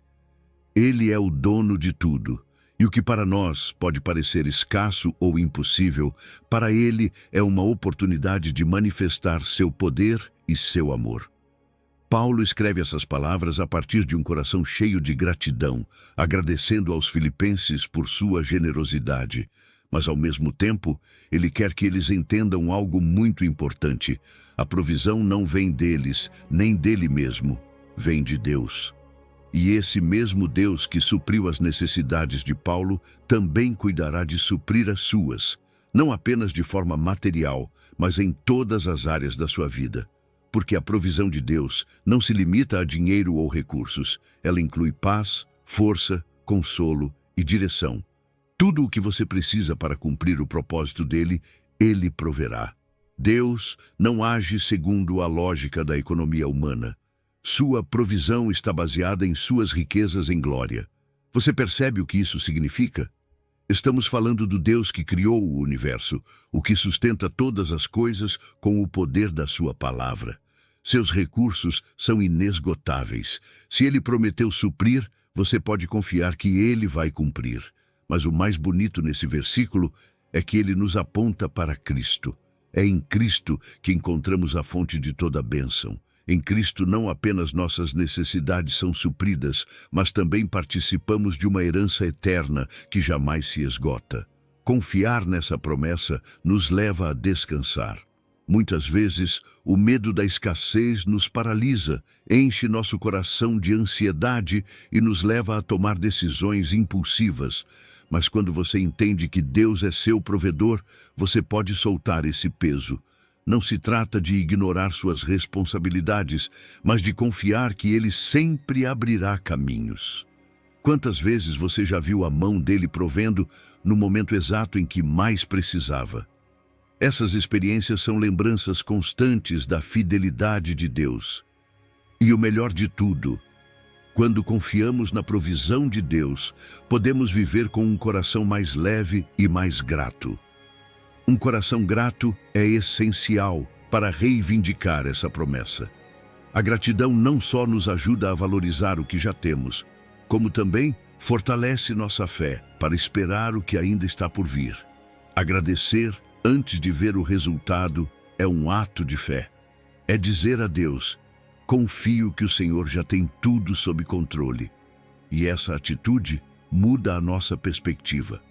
Ele é o dono de tudo, e o que para nós pode parecer escasso ou impossível, para Ele é uma oportunidade de manifestar seu poder e seu amor. Paulo escreve essas palavras a partir de um coração cheio de gratidão, agradecendo aos filipenses por sua generosidade. Mas, ao mesmo tempo, ele quer que eles entendam algo muito importante. A provisão não vem deles, nem dele mesmo, vem de Deus. E esse mesmo Deus que supriu as necessidades de Paulo também cuidará de suprir as suas, não apenas de forma material, mas em todas as áreas da sua vida. Porque a provisão de Deus não se limita a dinheiro ou recursos, ela inclui paz, força, consolo e direção. Tudo o que você precisa para cumprir o propósito dele, ele proverá. Deus não age segundo a lógica da economia humana. Sua provisão está baseada em suas riquezas em glória. Você percebe o que isso significa? Estamos falando do Deus que criou o universo, o que sustenta todas as coisas com o poder da sua palavra. Seus recursos são inesgotáveis. Se ele prometeu suprir, você pode confiar que ele vai cumprir. Mas o mais bonito nesse versículo é que ele nos aponta para Cristo. É em Cristo que encontramos a fonte de toda a bênção. Em Cristo não apenas nossas necessidades são supridas, mas também participamos de uma herança eterna que jamais se esgota. Confiar nessa promessa nos leva a descansar. Muitas vezes, o medo da escassez nos paralisa, enche nosso coração de ansiedade e nos leva a tomar decisões impulsivas. Mas quando você entende que Deus é seu provedor, você pode soltar esse peso. Não se trata de ignorar suas responsabilidades, mas de confiar que Ele sempre abrirá caminhos. Quantas vezes você já viu a mão dele provendo no momento exato em que mais precisava? Essas experiências são lembranças constantes da fidelidade de Deus. E o melhor de tudo, quando confiamos na provisão de Deus, podemos viver com um coração mais leve e mais grato. Um coração grato é essencial para reivindicar essa promessa. A gratidão não só nos ajuda a valorizar o que já temos, como também fortalece nossa fé para esperar o que ainda está por vir. Agradecer antes de ver o resultado é um ato de fé. É dizer a Deus: confio que o Senhor já tem tudo sob controle. E essa atitude muda a nossa perspectiva.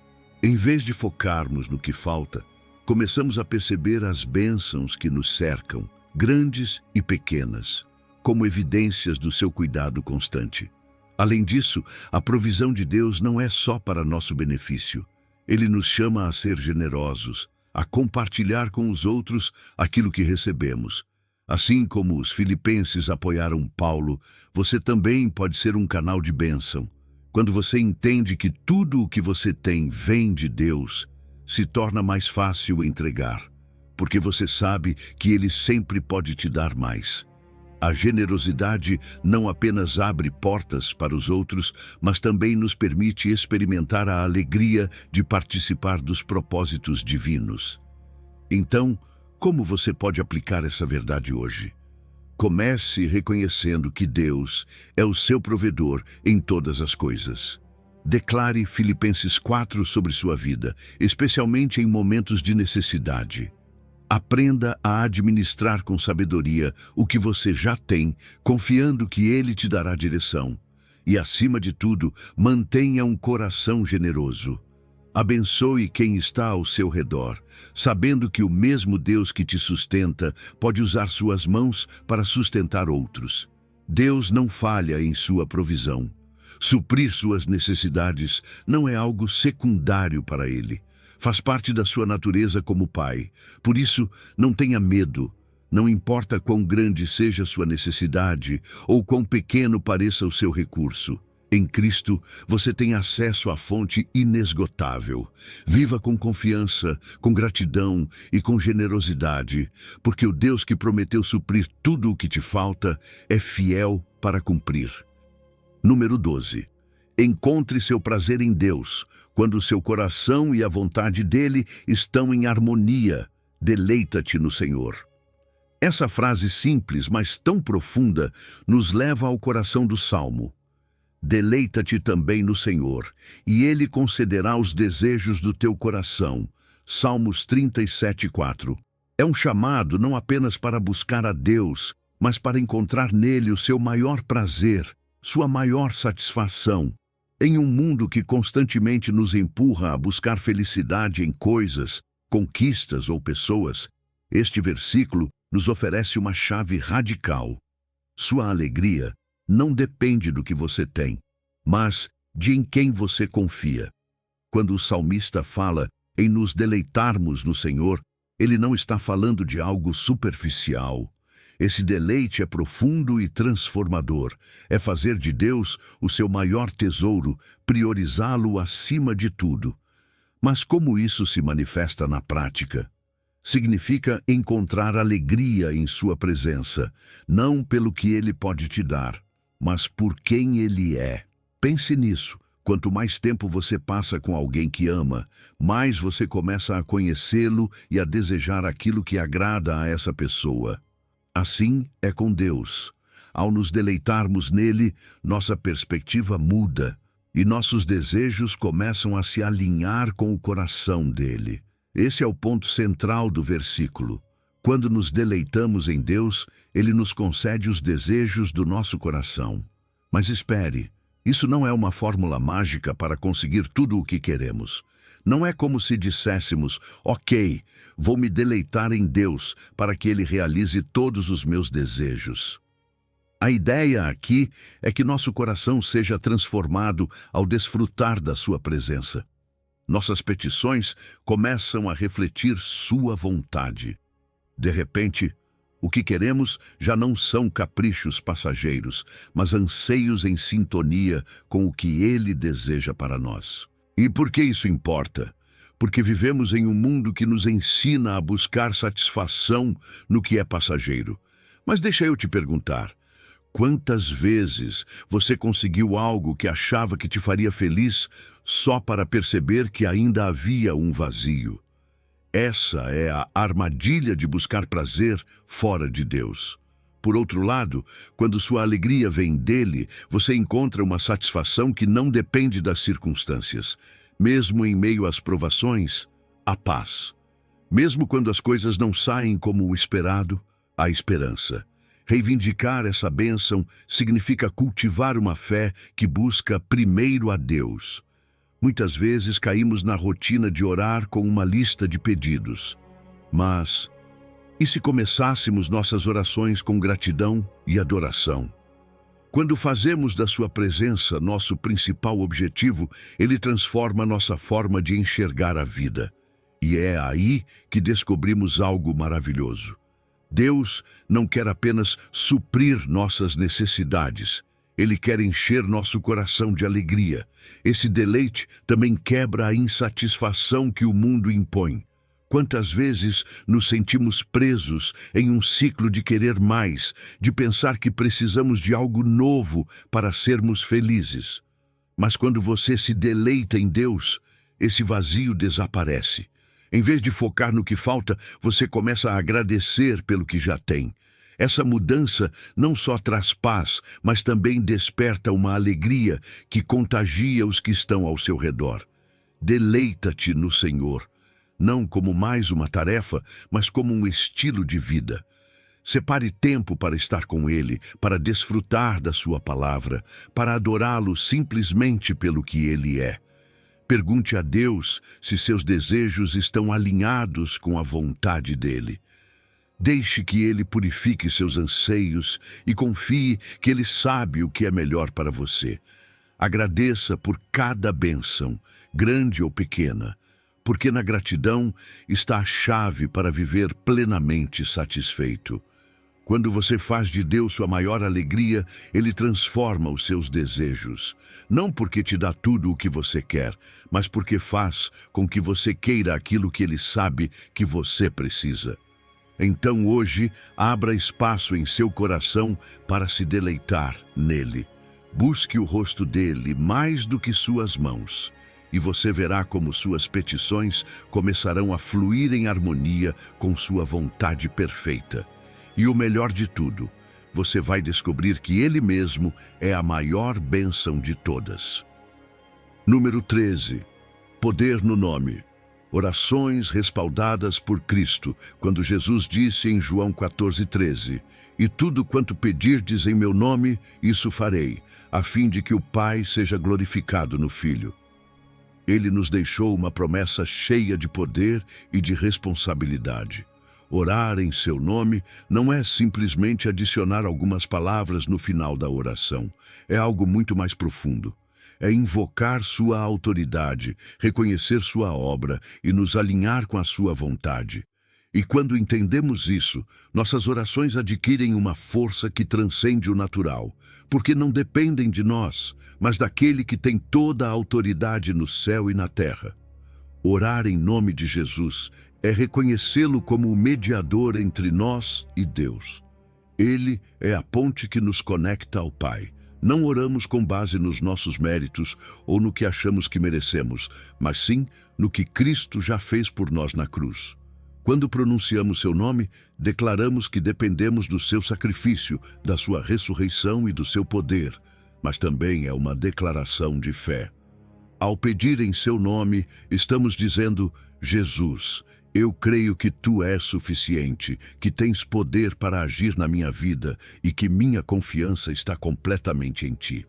Em vez de focarmos no que falta, começamos a perceber as bênçãos que nos cercam, grandes e pequenas, como evidências do seu cuidado constante. Além disso, a provisão de Deus não é só para nosso benefício. Ele nos chama a ser generosos, a compartilhar com os outros aquilo que recebemos. Assim como os filipenses apoiaram Paulo, você também pode ser um canal de bênção. Quando você entende que tudo o que você tem vem de Deus, se torna mais fácil entregar, porque você sabe que Ele sempre pode te dar mais. A generosidade não apenas abre portas para os outros, mas também nos permite experimentar a alegria de participar dos propósitos divinos. Então, como você pode aplicar essa verdade hoje? Comece reconhecendo que Deus é o seu provedor em todas as coisas. Declare Filipenses 4 sobre sua vida, especialmente em momentos de necessidade. Aprenda a administrar com sabedoria o que você já tem, confiando que Ele te dará direção. E, acima de tudo, mantenha um coração generoso. Abençoe quem está ao seu redor, sabendo que o mesmo Deus que te sustenta pode usar suas mãos para sustentar outros. Deus não falha em sua provisão. Suprir suas necessidades não é algo secundário para Ele. Faz parte da sua natureza como Pai. Por isso, não tenha medo. Não importa quão grande seja a sua necessidade ou quão pequeno pareça o seu recurso. Em Cristo, você tem acesso à fonte inesgotável. Viva com confiança, com gratidão e com generosidade, porque o Deus que prometeu suprir tudo o que te falta é fiel para cumprir. Número 12. Encontre seu prazer em Deus, quando seu coração e a vontade dele estão em harmonia. Deleita-te no Senhor. Essa frase simples, mas tão profunda, nos leva ao coração do Salmo. Deleita-te também no Senhor, e Ele concederá os desejos do teu coração. Salmos 37:4. É um chamado não apenas para buscar a Deus, mas para encontrar nele o seu maior prazer, sua maior satisfação. Em um mundo que constantemente nos empurra a buscar felicidade em coisas, conquistas ou pessoas, este versículo nos oferece uma chave radical. Sua alegria não depende do que você tem, mas de em quem você confia. Quando o salmista fala em nos deleitarmos no Senhor, ele não está falando de algo superficial. Esse deleite é profundo e transformador. É fazer de Deus o seu maior tesouro, priorizá-lo acima de tudo. Mas como isso se manifesta na prática? Significa encontrar alegria em sua presença, não pelo que ele pode te dar, mas por quem ele é. Pense nisso. Quanto mais tempo você passa com alguém que ama, mais você começa a conhecê-lo e a desejar aquilo que agrada a essa pessoa. Assim é com Deus. Ao nos deleitarmos nele, nossa perspectiva muda e nossos desejos começam a se alinhar com o coração dele. Esse é o ponto central do versículo. Quando nos deleitamos em Deus, ele nos concede os desejos do nosso coração. Mas espere, isso não é uma fórmula mágica para conseguir tudo o que queremos. Não é como se disséssemos, ok, vou me deleitar em Deus para que ele realize todos os meus desejos. A ideia aqui é que nosso coração seja transformado ao desfrutar da sua presença. Nossas petições começam a refletir sua vontade. De repente, o que queremos já não são caprichos passageiros, mas anseios em sintonia com o que ele deseja para nós. E por que isso importa? Porque vivemos em um mundo que nos ensina a buscar satisfação no que é passageiro. Mas deixa eu te perguntar, quantas vezes você conseguiu algo que achava que te faria feliz só para perceber que ainda havia um vazio? Essa é a armadilha de buscar prazer fora de Deus. Por outro lado, quando sua alegria vem dele, você encontra uma satisfação que não depende das circunstâncias. Mesmo em meio às provações, a paz. Mesmo quando as coisas não saem como o esperado, a esperança. Reivindicar essa bênção significa cultivar uma fé que busca primeiro a Deus. Muitas vezes caímos na rotina de orar com uma lista de pedidos. Mas, e se começássemos nossas orações com gratidão e adoração? Quando fazemos da sua presença nosso principal objetivo, ele transforma nossa forma de enxergar a vida. E é aí que descobrimos algo maravilhoso. Deus não quer apenas suprir nossas necessidades. Ele quer encher nosso coração de alegria. Esse deleite também quebra a insatisfação que o mundo impõe. Quantas vezes nos sentimos presos em um ciclo de querer mais, de pensar que precisamos de algo novo para sermos felizes. Mas quando você se deleita em Deus, esse vazio desaparece. Em vez de focar no que falta, você começa a agradecer pelo que já tem. Essa mudança não só traz paz, mas também desperta uma alegria que contagia os que estão ao seu redor. Deleita-te no Senhor, não como mais uma tarefa, mas como um estilo de vida. Separe tempo para estar com Ele, para desfrutar da sua palavra, para adorá-lo simplesmente pelo que Ele é. Pergunte a Deus se seus desejos estão alinhados com a vontade dEle. Deixe que Ele purifique seus anseios e confie que Ele sabe o que é melhor para você. Agradeça por cada bênção, grande ou pequena, porque na gratidão está a chave para viver plenamente satisfeito. Quando você faz de Deus sua maior alegria, Ele transforma os seus desejos. Não porque te dá tudo o que você quer, mas porque faz com que você queira aquilo que Ele sabe que você precisa. Então hoje, abra espaço em seu coração para se deleitar nele. Busque o rosto dele mais do que suas mãos. E você verá como suas petições começarão a fluir em harmonia com sua vontade perfeita. E o melhor de tudo, você vai descobrir que Ele mesmo é a maior bênção de todas. Número 13. Poder no nome. Orações respaldadas por Cristo, quando Jesus disse em João 14:13, "E tudo quanto pedirdes em meu nome, isso farei, a fim de que o Pai seja glorificado no Filho." Ele nos deixou uma promessa cheia de poder e de responsabilidade. Orar em seu nome não é simplesmente adicionar algumas palavras no final da oração. É algo muito mais profundo. É invocar sua autoridade, reconhecer sua obra e nos alinhar com a sua vontade. E quando entendemos isso, nossas orações adquirem uma força que transcende o natural, porque não dependem de nós, mas daquele que tem toda a autoridade no céu e na terra. Orar em nome de Jesus é reconhecê-lo como o mediador entre nós e Deus. Ele é a ponte que nos conecta ao Pai. Não oramos com base nos nossos méritos ou no que achamos que merecemos, mas sim no que Cristo já fez por nós na cruz. Quando pronunciamos seu nome, declaramos que dependemos do seu sacrifício, da sua ressurreição e do seu poder, mas também é uma declaração de fé. Ao pedir em seu nome, estamos dizendo: Jesus, eu creio que tu és suficiente, que tens poder para agir na minha vida e que minha confiança está completamente em ti.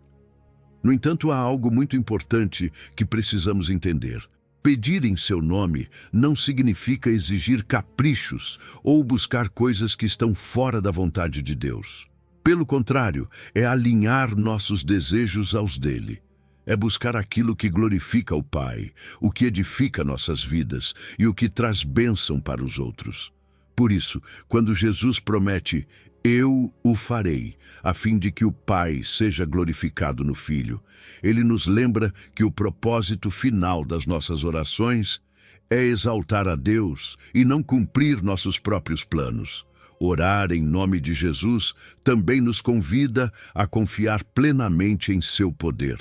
No entanto, há algo muito importante que precisamos entender. Pedir em seu nome não significa exigir caprichos ou buscar coisas que estão fora da vontade de Deus. Pelo contrário, é alinhar nossos desejos aos dele. É buscar aquilo que glorifica o Pai, o que edifica nossas vidas e o que traz bênção para os outros. Por isso, quando Jesus promete, "Eu o farei", a fim de que o Pai seja glorificado no Filho, ele nos lembra que o propósito final das nossas orações é exaltar a Deus e não cumprir nossos próprios planos. Orar em nome de Jesus também nos convida a confiar plenamente em seu poder.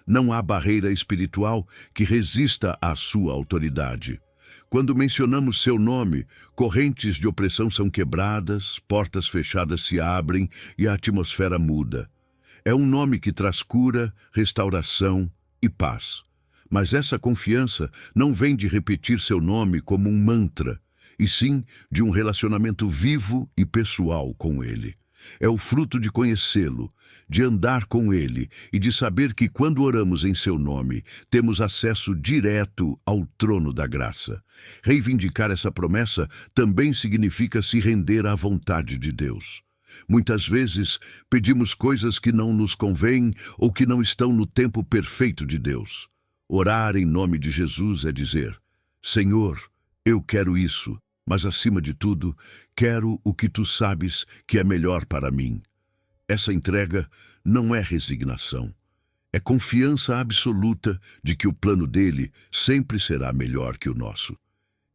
Não há barreira espiritual que resista à sua autoridade. Quando mencionamos seu nome, correntes de opressão são quebradas, portas fechadas se abrem e a atmosfera muda. É um nome que traz cura, restauração e paz. Mas essa confiança não vem de repetir seu nome como um mantra, e sim de um relacionamento vivo e pessoal com ele. É o fruto de conhecê-lo, de andar com ele e de saber que quando oramos em seu nome, temos acesso direto ao trono da graça. Reivindicar essa promessa também significa se render à vontade de Deus. Muitas vezes pedimos coisas que não nos convêm ou que não estão no tempo perfeito de Deus. Orar em nome de Jesus é dizer: "Senhor, eu quero isso, mas acima de tudo, quero o que tu sabes que é melhor para mim." Essa entrega não é resignação. É confiança absoluta de que o plano dele sempre será melhor que o nosso.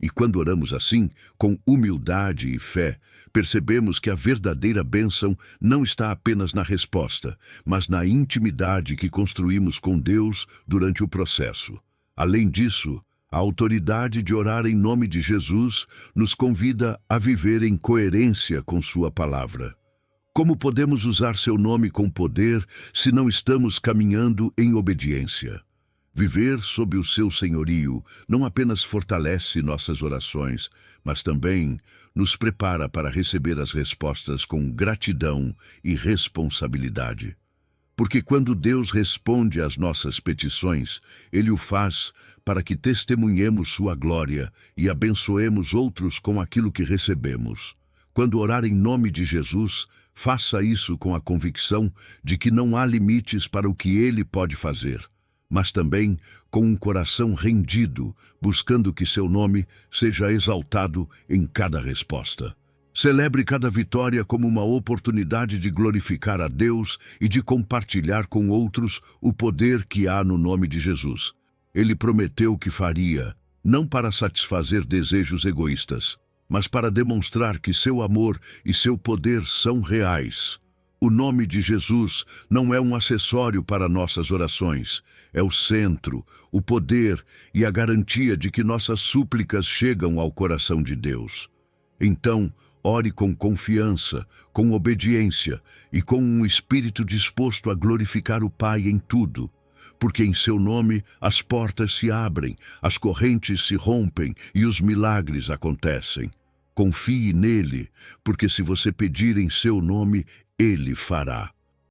E quando oramos assim, com humildade e fé, percebemos que a verdadeira bênção não está apenas na resposta, mas na intimidade que construímos com Deus durante o processo. Além disso, a autoridade de orar em nome de Jesus nos convida a viver em coerência com sua palavra. Como podemos usar seu nome com poder se não estamos caminhando em obediência? Viver sob o seu senhorio não apenas fortalece nossas orações, mas também nos prepara para receber as respostas com gratidão e responsabilidade. Porque quando Deus responde às nossas petições, Ele o faz para que testemunhemos sua glória e abençoemos outros com aquilo que recebemos. Quando orar em nome de Jesus, faça isso com a convicção de que não há limites para o que Ele pode fazer, mas também com um coração rendido, buscando que seu nome seja exaltado em cada resposta. Celebre cada vitória como uma oportunidade de glorificar a Deus e de compartilhar com outros o poder que há no nome de Jesus. Ele prometeu que faria, não para satisfazer desejos egoístas, mas para demonstrar que seu amor e seu poder são reais. O nome de Jesus não é um acessório para nossas orações, é o centro, o poder e a garantia de que nossas súplicas chegam ao coração de Deus. Então, ore com confiança, com obediência e com um espírito disposto a glorificar o Pai em tudo, porque em seu nome as portas se abrem, as correntes se rompem e os milagres acontecem. Confie nele, porque se você pedir em seu nome, ele fará.